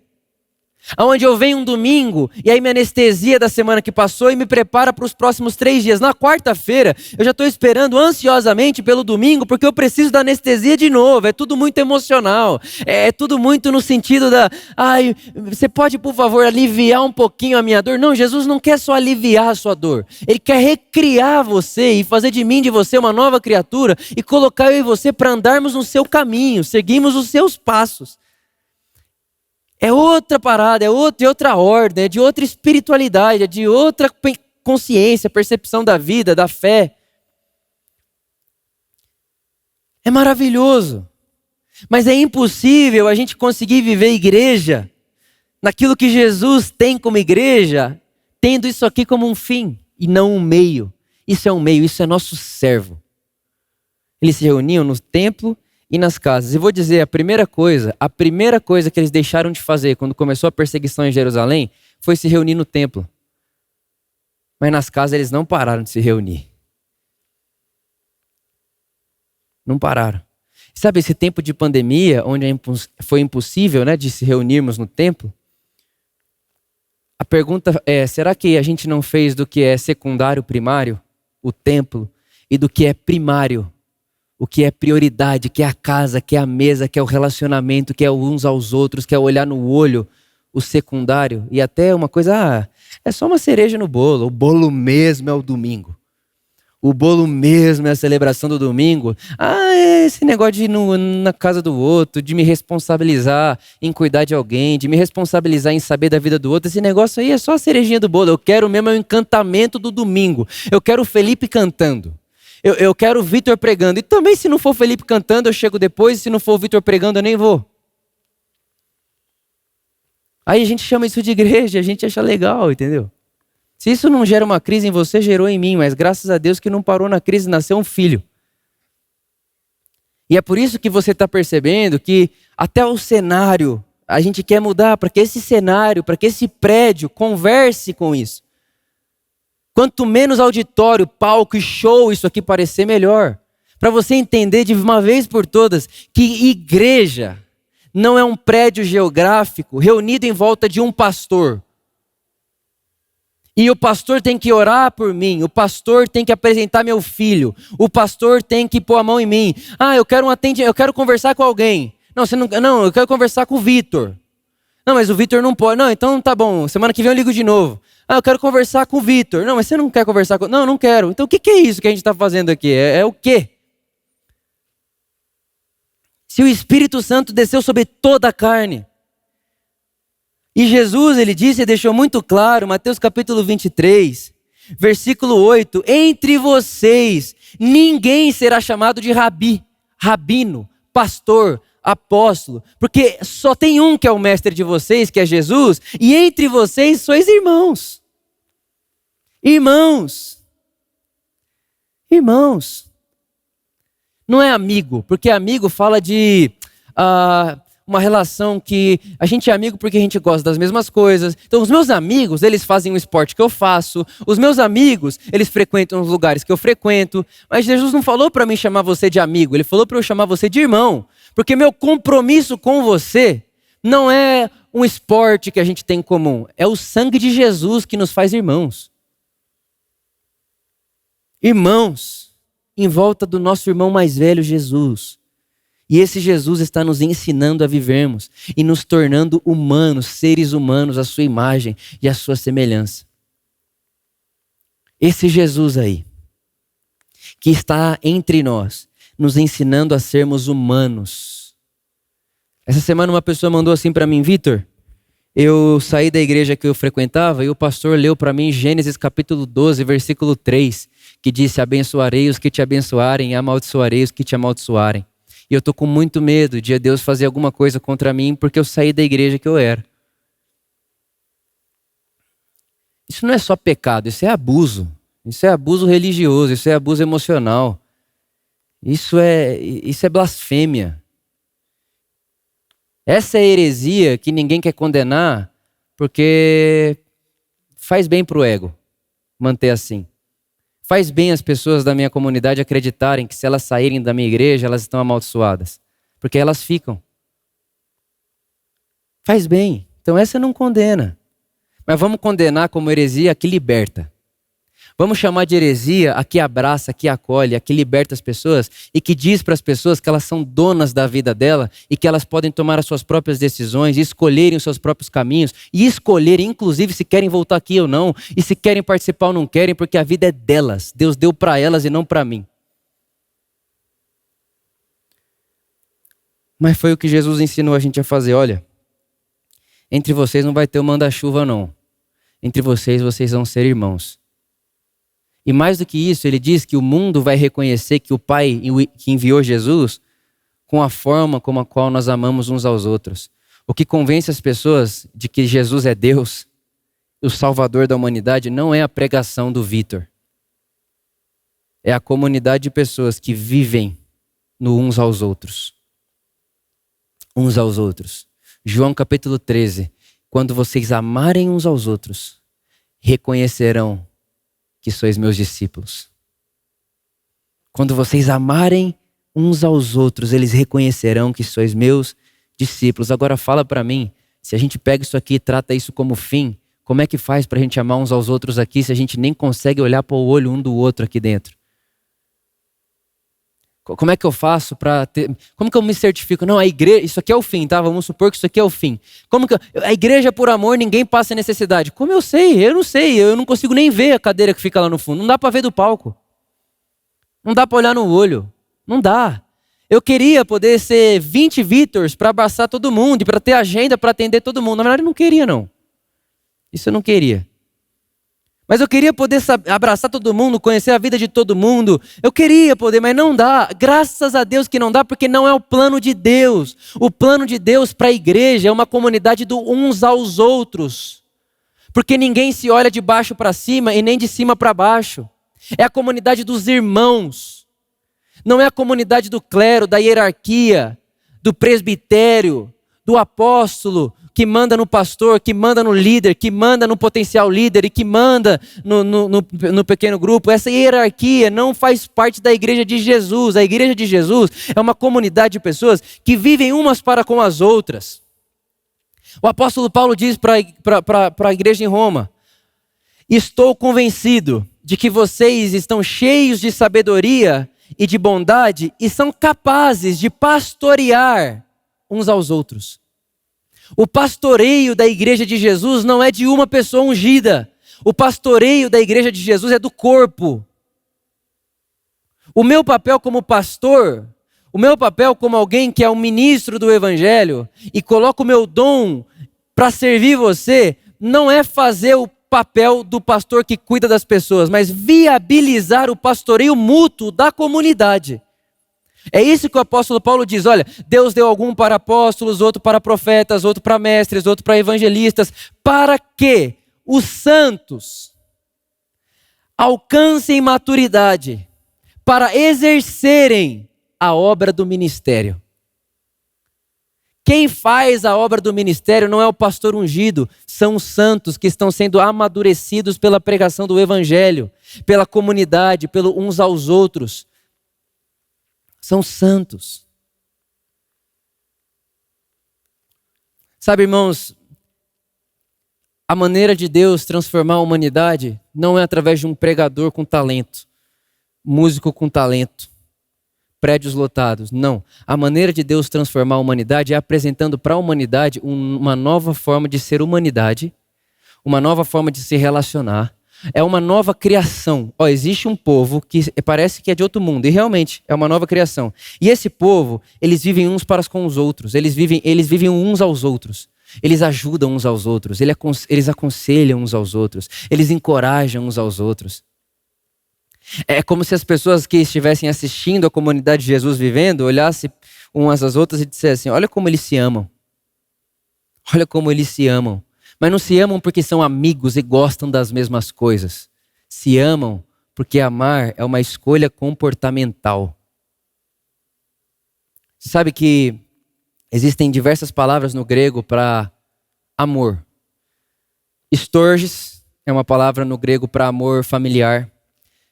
Onde eu venho um domingo e aí minha anestesia da semana que passou e me prepara para os próximos 3 dias. Na quarta-feira eu já estou esperando ansiosamente pelo domingo porque eu preciso da anestesia de novo. É tudo muito emocional. É tudo muito no sentido da... Ai, você pode por favor aliviar um pouquinho a minha dor? Não, Jesus não quer só aliviar a sua dor. Ele quer recriar você e fazer de mim, de você uma nova criatura e colocar eu e você para andarmos no seu caminho, seguirmos os seus passos. É outra parada, é outra ordem, é de outra espiritualidade, é de outra consciência, percepção da vida, da fé. É maravilhoso. Mas é impossível a gente conseguir viver igreja naquilo que Jesus tem como igreja, tendo isso aqui como um fim e não um meio. Isso é um meio, isso é nosso servo. Eles se reuniam no templo e nas casas. E vou dizer, a primeira coisa que eles deixaram de fazer quando começou a perseguição em Jerusalém foi se reunir no templo. Mas nas casas eles não pararam de se reunir. Não pararam. Sabe esse tempo de pandemia, onde foi impossível, né, de se reunirmos no templo? A pergunta é, será que a gente não fez do que é secundário primário, o templo, e do que é primário, o que é prioridade, que é a casa, que é a mesa, que é o relacionamento, que é uns aos outros, que é olhar no olho, o secundário. E até uma coisa, é só uma cereja no bolo. O bolo mesmo é o domingo. O bolo mesmo é a celebração do domingo. É esse negócio de ir na casa do outro, de me responsabilizar em cuidar de alguém, de me responsabilizar em saber da vida do outro. Esse negócio aí é só a cerejinha do bolo. Eu quero mesmo o encantamento do domingo. Eu quero o Felipe cantando. Eu quero o Vitor pregando. E também se não for o Felipe cantando, eu chego depois. E se não for o Vitor pregando, eu nem vou. Aí a gente chama isso de igreja, a gente acha legal, entendeu? Se isso não gera uma crise em você, gerou em mim. Mas graças a Deus que não parou na crise, nasceu um filho. E é por isso que você está percebendo que até o cenário, a gente quer mudar para que esse cenário, para que esse prédio converse com isso. Quanto menos auditório, palco e show isso aqui parecer, melhor. Para você entender de uma vez por todas que igreja não é um prédio geográfico reunido em volta de um pastor. E o pastor tem que orar por mim, o pastor tem que apresentar meu filho, o pastor tem que pôr a mão em mim. Eu quero conversar com alguém. Não, eu quero conversar com o Vitor. Não, mas o Vitor não pode. Não, então tá bom, semana que vem eu ligo de novo. Eu quero conversar com o Vitor. Não, mas você não quer conversar com... Não quero. Então o que é isso que a gente está fazendo aqui? É o quê? Se o Espírito Santo desceu sobre toda a carne. E Jesus, ele disse e deixou muito claro, Mateus capítulo 23, versículo 8. Entre vocês, ninguém será chamado de rabi, rabino, pastor, apóstolo, porque só tem um que é o mestre de vocês, que é Jesus, e entre vocês sois irmãos. Irmãos. Não é amigo, porque amigo fala de uma relação que a gente é amigo porque a gente gosta das mesmas coisas. Então os meus amigos, eles fazem o esporte que eu faço. Os meus amigos, eles frequentam os lugares que eu frequento. Mas Jesus não falou para mim chamar você de amigo, ele falou para eu chamar você de irmão. Porque meu compromisso com você não é um esporte que a gente tem em comum. É o sangue de Jesus que nos faz irmãos. Irmãos, em volta do nosso irmão mais velho, Jesus. E esse Jesus está nos ensinando a vivermos e nos tornando humanos, seres humanos, à sua imagem e à sua semelhança. Esse Jesus aí, que está entre nós, nos ensinando a sermos humanos. Essa semana uma pessoa mandou assim para mim: Vitor, eu saí da igreja que eu frequentava e o pastor leu para mim Gênesis capítulo 12, versículo 3, que disse: abençoarei os que te abençoarem e amaldiçoarei os que te amaldiçoarem. E eu estou com muito medo de Deus fazer alguma coisa contra mim porque eu saí da igreja que eu era. Isso não é só pecado, isso é abuso. Isso é abuso religioso, isso é abuso emocional. Isso é blasfêmia. Essa é heresia que ninguém quer condenar porque faz bem pro ego manter assim. Faz bem as pessoas da minha comunidade acreditarem que se elas saírem da minha igreja, elas estão amaldiçoadas. Porque elas ficam. Faz bem. Então essa não condena. Mas vamos condenar como heresia a que liberta. Vamos chamar de heresia a que abraça, a que acolhe, a que liberta as pessoas e que diz para as pessoas que elas são donas da vida dela e que elas podem tomar as suas próprias decisões, escolherem os seus próprios caminhos e escolherem, inclusive, se querem voltar aqui ou não e se querem participar ou não querem, porque a vida é delas. Deus deu para elas e não para mim. Mas foi o que Jesus ensinou a gente a fazer. Olha, entre vocês não vai ter o manda-chuva não. Entre vocês vão ser irmãos. E mais do que isso, ele diz que o mundo vai reconhecer que o Pai que enviou Jesus com a forma como a qual nós amamos uns aos outros. O que convence as pessoas de que Jesus é Deus, o Salvador da humanidade, não é a pregação do Vitor. É a comunidade de pessoas que vivem no uns aos outros. Uns aos outros. João capítulo 13. Quando vocês amarem uns aos outros, reconhecerão que sois meus discípulos. Quando vocês amarem uns aos outros, eles reconhecerão que sois meus discípulos. Agora fala para mim, se a gente pega isso aqui e trata isso como fim, como é que faz para a gente amar uns aos outros aqui se a gente nem consegue olhar para o olho um do outro aqui dentro? Como é que eu faço para ter... Como que eu me certifico? Não, a igreja... Isso aqui é o fim, tá? Vamos supor que isso aqui é o fim. Como que... A igreja por amor, ninguém passa necessidade. Como eu sei? Eu não sei. Eu não consigo nem ver a cadeira que fica lá no fundo. Não dá para ver do palco. Não dá para olhar no olho. Não dá. Eu queria poder ser 20 Vítors para abraçar todo mundo e para ter agenda para atender todo mundo. Na verdade, eu não queria, não. Isso eu não queria. Mas eu queria poder abraçar todo mundo, conhecer a vida de todo mundo. Eu queria poder, mas não dá. Graças a Deus que não dá, porque não é o plano de Deus. O plano de Deus para a igreja é uma comunidade do uns aos outros. Porque ninguém se olha de baixo para cima e nem de cima para baixo. É a comunidade dos irmãos. Não é a comunidade do clero, da hierarquia, do presbitério, do apóstolo, que manda no pastor, que manda no líder, que manda no potencial líder e que manda no pequeno grupo. Essa hierarquia não faz parte da igreja de Jesus. A igreja de Jesus é uma comunidade de pessoas que vivem umas para com as outras. O apóstolo Paulo diz para a igreja em Roma: estou convencido de que vocês estão cheios de sabedoria e de bondade e são capazes de pastorear uns aos outros. O pastoreio da igreja de Jesus não é de uma pessoa ungida. O pastoreio da igreja de Jesus é do corpo. O meu papel como pastor, o meu papel como alguém que é um ministro do evangelho e coloco o meu dom para servir você, não é fazer o papel do pastor que cuida das pessoas, mas viabilizar o pastoreio mútuo da comunidade. É isso que o apóstolo Paulo diz. Olha, Deus deu algum para apóstolos, outro para profetas, outro para mestres, outro para evangelistas, para que os santos alcancem maturidade para exercerem a obra do ministério. Quem faz a obra do ministério não é o pastor ungido, são os santos que estão sendo amadurecidos pela pregação do evangelho, pela comunidade, pelo uns aos outros. São santos. Sabe, irmãos, a maneira de Deus transformar a humanidade não é através de um pregador com talento, músico com talento, prédios lotados. Não. A maneira de Deus transformar a humanidade é apresentando para a humanidade uma nova forma de ser humanidade, uma nova forma de se relacionar. É uma nova criação. Existe um povo que parece que é de outro mundo, e realmente é uma nova criação. E esse povo, eles vivem uns para com os outros, eles vivem uns aos outros. Eles ajudam uns aos outros, eles aconselham uns aos outros, eles encorajam uns aos outros. É como se as pessoas que estivessem assistindo a comunidade de Jesus vivendo, olhassem umas às outras e dissessem: olha como eles se amam. Olha como eles se amam. Mas não se amam porque são amigos e gostam das mesmas coisas. Se amam Porque amar é uma escolha comportamental. Você sabe que existem diversas palavras no grego para amor. Storges é uma palavra no grego para amor familiar.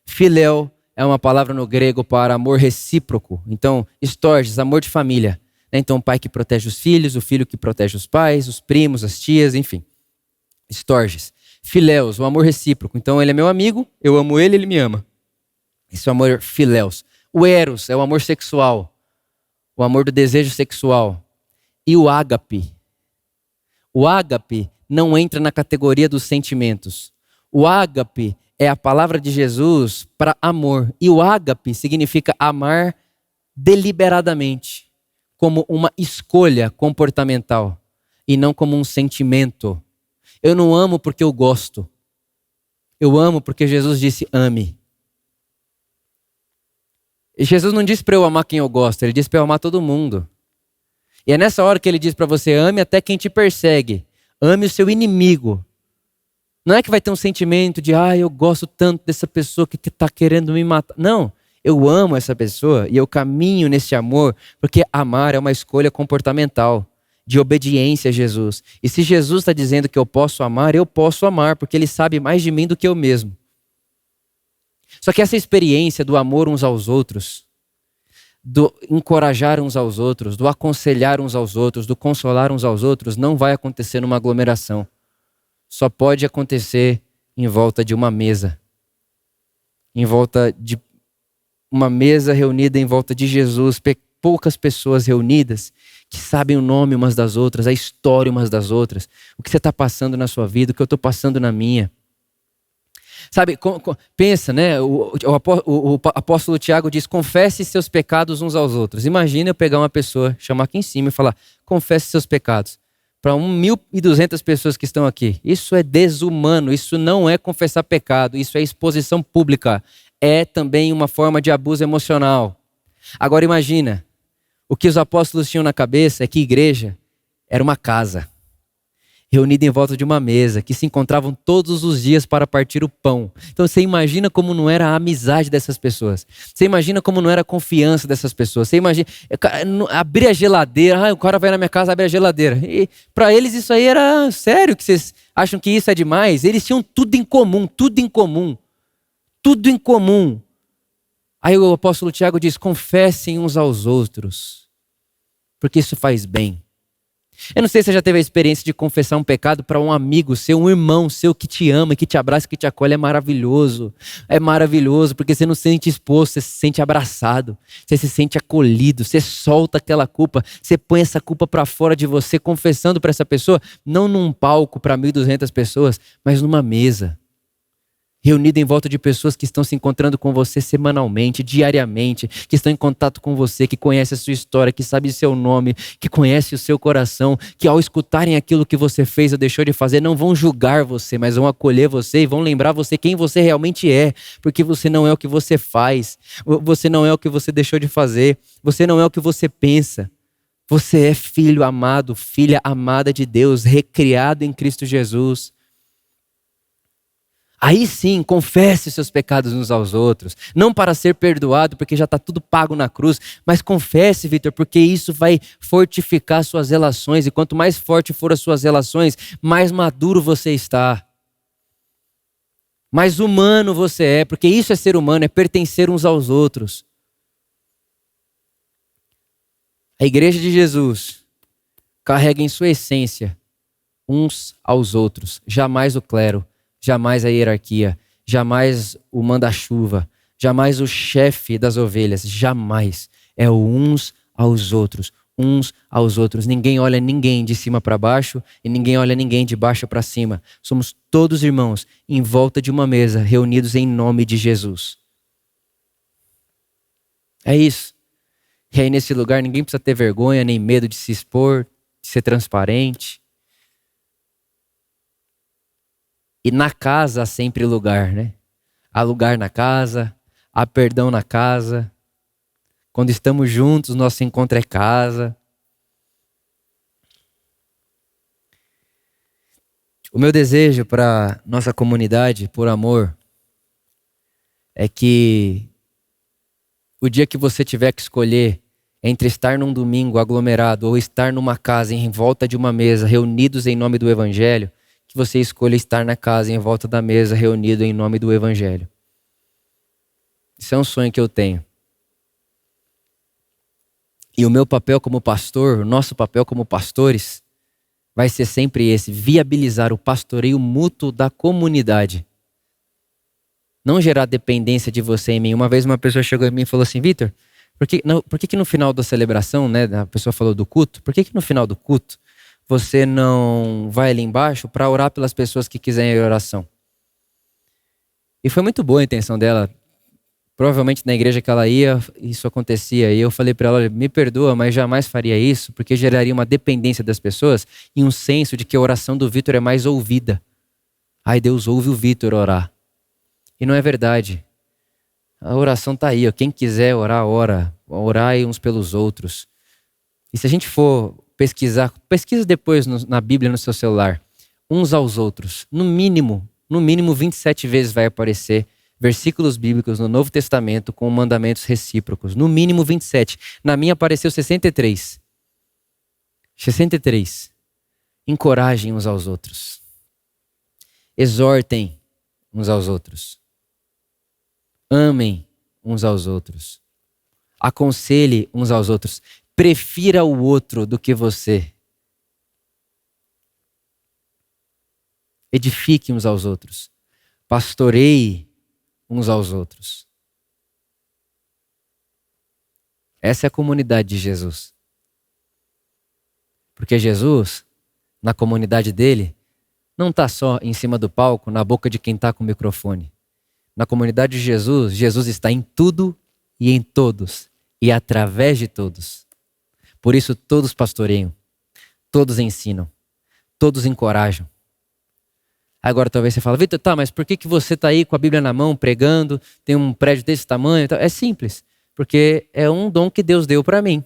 Filéu é uma palavra no grego para amor recíproco. Então, storges, amor de família. Então, o pai que protege os filhos, o filho que protege os pais, os primos, as tias, enfim. Storges. Filéus, o amor recíproco. Então, ele é meu amigo, eu amo ele, ele me ama. Esse é o amor filéus. O eros é o amor sexual. O amor do desejo sexual. E o ágape. O ágape não entra na categoria dos sentimentos. O ágape é a palavra de Jesus para amor. E o ágape significa amar deliberadamente, como uma escolha comportamental e não como um sentimento. Eu não amo porque eu gosto. Eu amo porque Jesus disse ame. E Jesus não disse para eu amar quem eu gosto, ele disse para eu amar todo mundo. E é nessa hora que ele diz para você, ame até quem te persegue. Ame o seu inimigo. Não é que vai ter um sentimento de, eu gosto tanto dessa pessoa que está querendo me matar. Não, eu amo essa pessoa e eu caminho nesse amor, porque amar é uma escolha comportamental, de obediência a Jesus. E se Jesus está dizendo que eu posso amar, porque ele sabe mais de mim do que eu mesmo. Só que essa experiência do amor uns aos outros, do encorajar uns aos outros, do aconselhar uns aos outros, do consolar uns aos outros, não vai acontecer numa aglomeração. Só pode acontecer em volta de uma mesa. Em volta de uma mesa reunida em volta de Jesus, poucas pessoas reunidas que sabem o nome umas das outras, a história umas das outras, o que você está passando na sua vida, o que eu estou passando na minha. Sabe, pensa, né? O apóstolo Tiago diz, confesse seus pecados uns aos outros. Imagina eu pegar uma pessoa, chamar aqui em cima e falar, confesse seus pecados. Para 1.200 pessoas que estão aqui. Isso é desumano, isso não é confessar pecado, isso é exposição pública. É também uma forma de abuso emocional. Agora imagina, o que os apóstolos tinham na cabeça é que igreja era uma casa, reunida em volta de uma mesa, que se encontravam todos os dias para partir o pão. Então você imagina como não era a amizade dessas pessoas. Você imagina como não era a confiança dessas pessoas. Você imagina, abrir a geladeira, o cara vai na minha casa, abre a geladeira. E para eles isso aí era sério, que vocês acham que isso é demais? Eles tinham tudo em comum, tudo em comum. Tudo em comum. Aí o apóstolo Tiago diz, confessem uns aos outros, porque isso faz bem. Eu não sei se você já teve a experiência de confessar um pecado para um amigo seu, um irmão seu que te ama, que te abraça, que te acolhe. É maravilhoso. É maravilhoso porque você não se sente exposto, você se sente abraçado. Você se sente acolhido, você solta aquela culpa. Você põe essa culpa para fora de você, confessando para essa pessoa, não num palco para 1.200 pessoas, mas numa mesa. Reunido em volta de pessoas que estão se encontrando com você semanalmente, diariamente, que estão em contato com você, que conhecem a sua história, que sabem o seu nome, que conhecem o seu coração, que ao escutarem aquilo que você fez ou deixou de fazer, não vão julgar você, mas vão acolher você e vão lembrar você quem você realmente é, porque você não é o que você faz, você não é o que você deixou de fazer, você não é o que você pensa. Você é filho amado, filha amada de Deus, recriado em Cristo Jesus. Aí sim, confesse os seus pecados uns aos outros. Não para ser perdoado, porque já está tudo pago na cruz. Mas confesse, Vitor, porque isso vai fortificar suas relações. E quanto mais forte for as suas relações, mais maduro você está. Mais humano você é, porque isso é ser humano, é pertencer uns aos outros. A igreja de Jesus carrega em sua essência uns aos outros, jamais o clero. Jamais a hierarquia, jamais o manda-chuva, jamais o chefe das ovelhas, jamais. É o uns aos outros, uns aos outros. Ninguém olha ninguém de cima para baixo e ninguém olha ninguém de baixo para cima. Somos todos irmãos em volta de uma mesa, reunidos em nome de Jesus. É isso. E aí nesse lugar ninguém precisa ter vergonha, nem medo de se expor, de ser transparente. E na casa há sempre lugar, né? Há lugar na casa, há perdão na casa. Quando estamos juntos, nosso encontro é casa. O meu desejo para nossa comunidade, por amor, é que o dia que você tiver que escolher entre estar num domingo aglomerado ou estar numa casa em volta de uma mesa, reunidos em nome do Evangelho, que você escolha estar na casa em volta da mesa, reunido em nome do Evangelho. Isso é um sonho que eu tenho. E o meu papel como pastor, o nosso papel como pastores, vai ser sempre esse: viabilizar o pastoreio mútuo da comunidade. Não gerar dependência de você em mim. Uma vez uma pessoa chegou em mim e falou assim: Vitor, por que no final da celebração, né, a pessoa falou do culto, por que no final do culto você não vai ali embaixo para orar pelas pessoas que quiserem oração? E foi muito boa a intenção dela. Provavelmente na igreja que ela ia, isso acontecia. E eu falei para ela: olha, me perdoa, mas jamais faria isso, porque geraria uma dependência das pessoas e um senso de que a oração do Vitor é mais ouvida. Ai, Deus ouve o Vitor orar. E não é verdade. A oração está aí, ó. Quem quiser orar, ora. Orai uns pelos outros. E se a gente for pesquisa depois na Bíblia, no seu celular, uns aos outros. No mínimo 27 vezes vai aparecer versículos bíblicos no Novo Testamento com mandamentos recíprocos. No mínimo 27. Na minha apareceu 63. 63. Encorajem uns aos outros. Exortem uns aos outros. Amem uns aos outros. Aconselhe uns aos outros. Prefira o outro do que você. Edifique uns aos outros. Pastoreie uns aos outros. Essa é a comunidade de Jesus. Porque Jesus, na comunidade dele, não está só em cima do palco, na boca de quem está com o microfone. Na comunidade de Jesus, Jesus está em tudo e em todos, e através de todos. Por isso todos pastoreiam, todos ensinam, todos encorajam. Agora talvez você fale: Vitor, tá, mas por que você está aí com a Bíblia na mão, pregando, tem um prédio desse tamanho? É simples, porque é um dom que Deus deu para mim,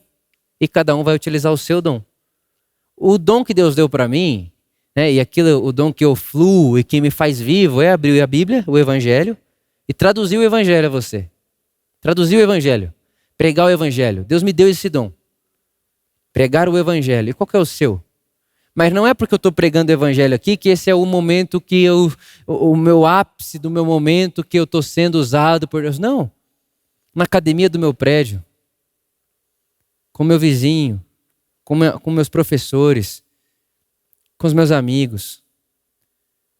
e cada um vai utilizar o seu dom. O dom que Deus deu para mim, né, e o dom que eu fluo e que me faz vivo, é abrir a Bíblia, o Evangelho, e traduzir o Evangelho a você. Traduzir o Evangelho, pregar o Evangelho. Deus me deu esse dom. Pregar o Evangelho. E qual que é o seu? Mas não é porque eu estou pregando o Evangelho aqui que esse é o momento que o meu ápice do meu momento que eu estou sendo usado por Deus. Não. Na academia do meu prédio, com meu vizinho, com meus professores, com os meus amigos.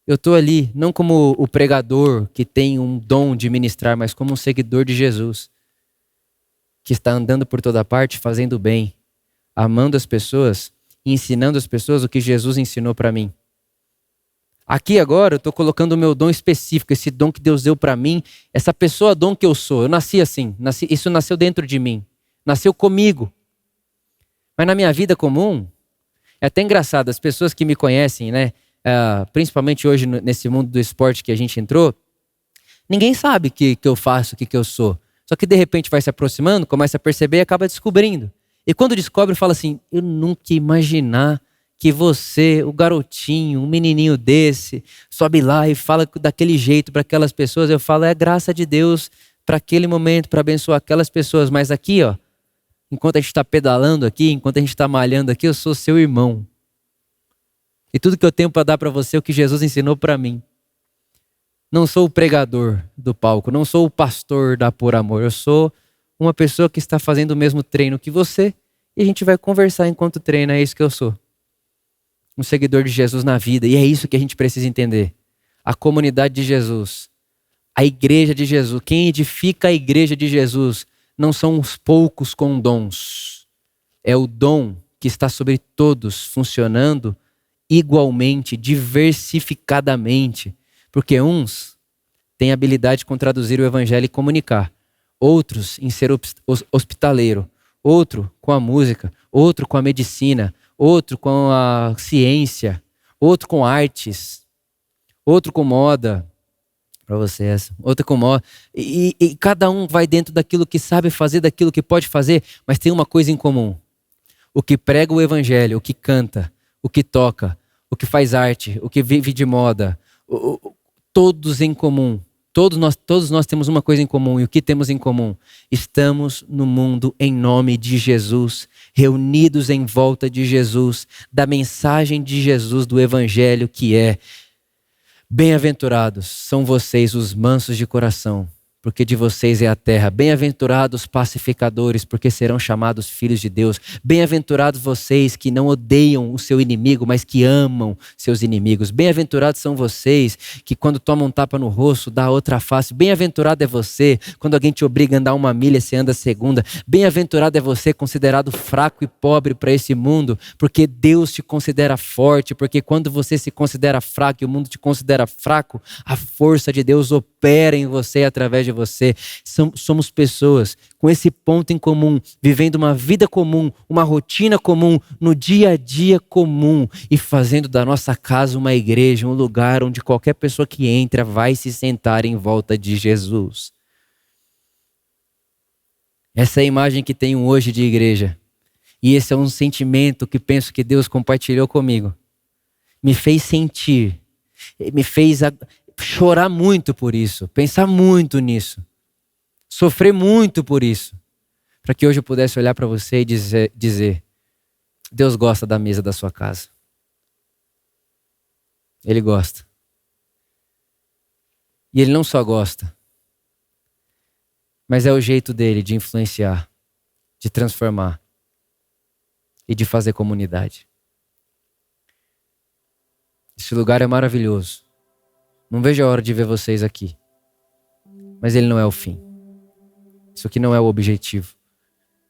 Eu estou ali, não como o pregador que tem um dom de ministrar, mas como um seguidor de Jesus, que está andando por toda parte, fazendo bem, amando as pessoas, ensinando as pessoas o que Jesus ensinou para mim. Aqui agora eu estou colocando o meu dom específico, esse dom que Deus deu para mim, essa pessoa dom que eu sou. Eu nasci assim, isso nasceu dentro de mim, nasceu comigo. Mas na minha vida comum, é até engraçado, as pessoas que me conhecem, né, principalmente hoje nesse mundo do esporte que a gente entrou, ninguém sabe o que eu faço, o que eu sou. Só que de repente vai se aproximando, começa a perceber e acaba descobrindo. E quando descobre, fala assim: eu nunca ia imaginar que você, o garotinho, um menininho desse, sobe lá e fala daquele jeito para aquelas pessoas. Eu falo: é graça de Deus para aquele momento, para abençoar aquelas pessoas. Mas aqui, ó, enquanto a gente está pedalando aqui, enquanto a gente está malhando aqui, eu sou seu irmão. E tudo que eu tenho para dar para você é o que Jesus ensinou para mim. Não sou o pregador do palco, não sou o pastor da Por Amor. Eu sou uma pessoa que está fazendo o mesmo treino que você e a gente vai conversar enquanto treina. É isso que eu sou. Um seguidor de Jesus na vida. E é isso que a gente precisa entender. A comunidade de Jesus, a igreja de Jesus, quem edifica a igreja de Jesus não são os poucos com dons. É o dom que está sobre todos, funcionando igualmente, diversificadamente. Porque uns têm habilidade com traduzir o evangelho e comunicar. Outros em ser hospitaleiro. Outro com a música. Outro com a medicina. Outro com a ciência. Outro com artes. Outro com moda. Para você essa. Outro com moda. E cada um vai dentro daquilo que sabe fazer, daquilo que pode fazer. Mas tem uma coisa em comum. O que prega o evangelho, o que canta, o que toca, o que faz arte, o que vive de moda. Todos em comum Todos nós temos uma coisa em comum. E o que temos em comum? Estamos no mundo em nome de Jesus, reunidos em volta de Jesus, da mensagem de Jesus, do Evangelho, que é: bem-aventurados são vocês os mansos de coração, porque de vocês é a terra. Bem-aventurados pacificadores, porque serão chamados filhos de Deus. Bem-aventurados vocês que não odeiam o seu inimigo, mas que amam seus inimigos. Bem-aventurados são vocês que quando tomam um tapa no rosto, dá outra face. Bem-aventurado é você quando alguém te obriga a andar 1 milha, você anda a segunda. Bem-aventurado é você considerado fraco e pobre para esse mundo, porque Deus te considera forte, porque quando você se considera fraco e o mundo te considera fraco, a força de Deus opera em você e através de você. Somos pessoas com esse ponto em comum, vivendo uma vida comum, uma rotina comum, no dia a dia comum e fazendo da nossa casa uma igreja, um lugar onde qualquer pessoa que entra vai se sentar em volta de Jesus. Essa é a imagem que tenho hoje de igreja. E esse é um sentimento que penso que Deus compartilhou comigo. Me fez sentir, me fez chorar muito por isso, pensar muito nisso, sofrer muito por isso, para que hoje eu pudesse olhar para você e dizer: Deus gosta da mesa da sua casa. Ele gosta. E Ele não só gosta, mas é o jeito dele de influenciar, de transformar e de fazer comunidade. Esse lugar é maravilhoso. Não vejo a hora de ver vocês aqui. Mas ele não é o fim. Isso aqui não é o objetivo.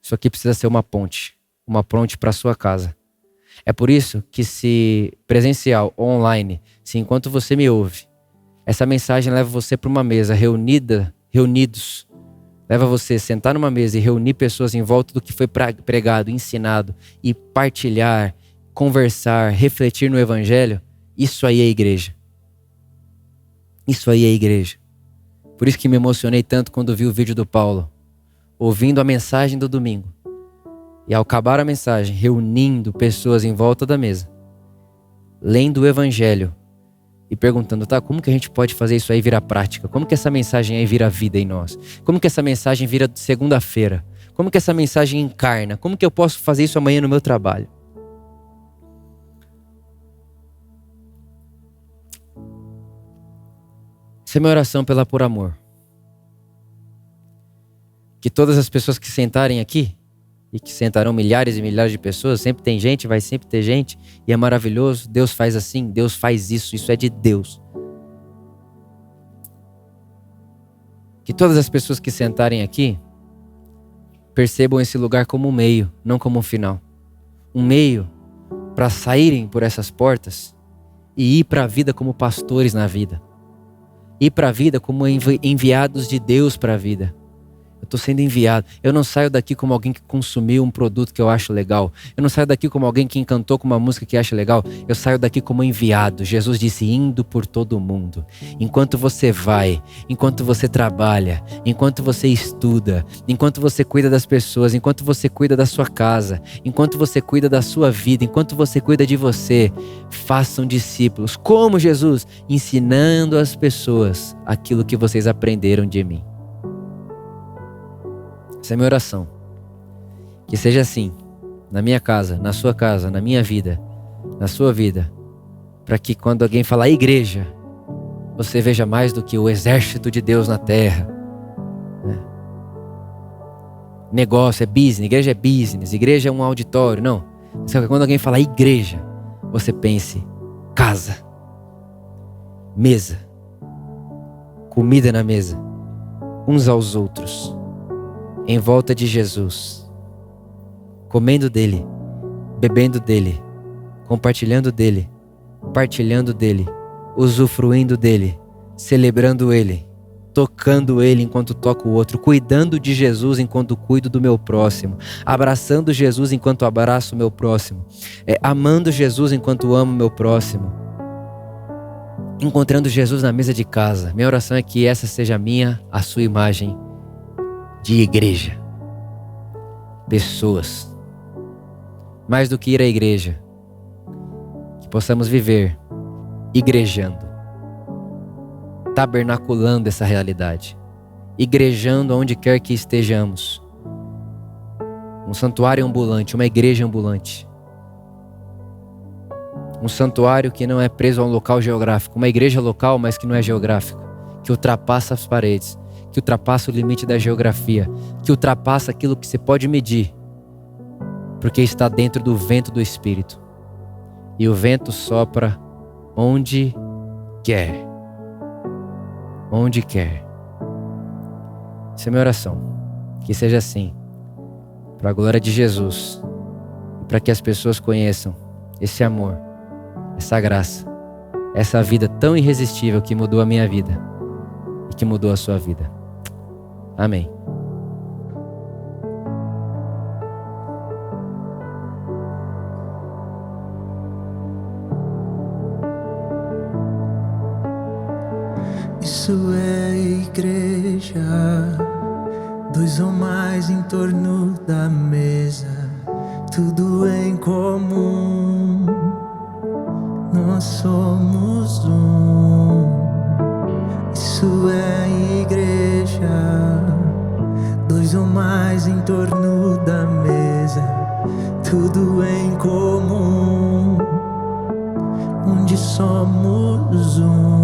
Isso aqui precisa ser uma ponte para a sua casa. É por isso que, se presencial ou online, se enquanto você me ouve, essa mensagem leva você para uma mesa reunidos, leva você a sentar numa mesa e reunir pessoas em volta do que foi pregado, ensinado, e partilhar, conversar, refletir no Evangelho, isso aí é igreja. Isso aí é igreja. Por isso que me emocionei tanto quando vi o vídeo do Paulo, ouvindo a mensagem do domingo. E ao acabar a mensagem, reunindo pessoas em volta da mesa, lendo o Evangelho e perguntando: tá, como que a gente pode fazer isso aí virar prática? Como que essa mensagem aí vira vida em nós? Como que essa mensagem vira segunda-feira? Como que essa mensagem encarna? Como que eu posso fazer isso amanhã no meu trabalho? Essa é a minha oração pela Por Amor. Que todas as pessoas que sentarem aqui, e que sentarão milhares e milhares de pessoas, sempre tem gente, vai sempre ter gente, e é maravilhoso. Deus faz assim, Deus faz isso é de Deus. Que todas as pessoas que sentarem aqui percebam esse lugar como um meio, não como um final. Um meio para saírem por essas portas e ir para a vida como pastores na vida. Ir para a vida como enviados de Deus para a vida. Eu estou sendo enviado. Eu não saio daqui como alguém que consumiu um produto que eu acho legal. Eu não saio daqui como alguém que encantou com uma música que acha legal. Eu saio daqui como enviado. Jesus disse: indo por todo o mundo. Enquanto você vai, enquanto você trabalha, enquanto você estuda, enquanto você cuida das pessoas, enquanto você cuida da sua casa, enquanto você cuida da sua vida, enquanto você cuida de você, façam discípulos. Como Jesus? Ensinando às pessoas aquilo que vocês aprenderam de mim. Essa é a minha oração. Que seja assim, na minha casa, na sua casa, na minha vida, na sua vida. Para que quando alguém falar igreja, você veja mais do que o exército de Deus na terra. Negócio é business, igreja é um auditório, não. Quando alguém falar igreja, você pense casa, mesa, comida na mesa, uns aos outros, em volta de Jesus, comendo dele, bebendo dele, compartilhando dele, partilhando dele, usufruindo dele, celebrando ele, tocando ele enquanto toco o outro, cuidando de Jesus enquanto cuido do meu próximo, abraçando Jesus enquanto abraço o meu próximo, amando Jesus enquanto amo o meu próximo, encontrando Jesus na mesa de casa. Minha oração é que essa seja a sua imagem de igreja. Pessoas. Mais do que ir à igreja, que possamos viver igrejando. tabernaculando essa realidade, igrejando onde quer que estejamos. Um santuário ambulante, uma igreja ambulante. Um santuário que não é preso a um local geográfico, uma igreja local, mas que não é geográfico, que ultrapassa as paredes, que ultrapassa o limite da geografia, que ultrapassa aquilo que você pode medir, porque está dentro do vento do Espírito. E o vento sopra onde quer. Onde quer. Essa é a minha oração. Que seja assim, para a glória de Jesus, e para que as pessoas conheçam esse amor, essa graça, essa vida tão irresistível que mudou a minha vida e que mudou a sua vida. Amém. Isso é igreja, 2 ou mais em torno da mesa, tudo em comum. Nós somos um. Isso é igreja, 2 ou mais em torno da mesa, tudo em comum, onde somos um.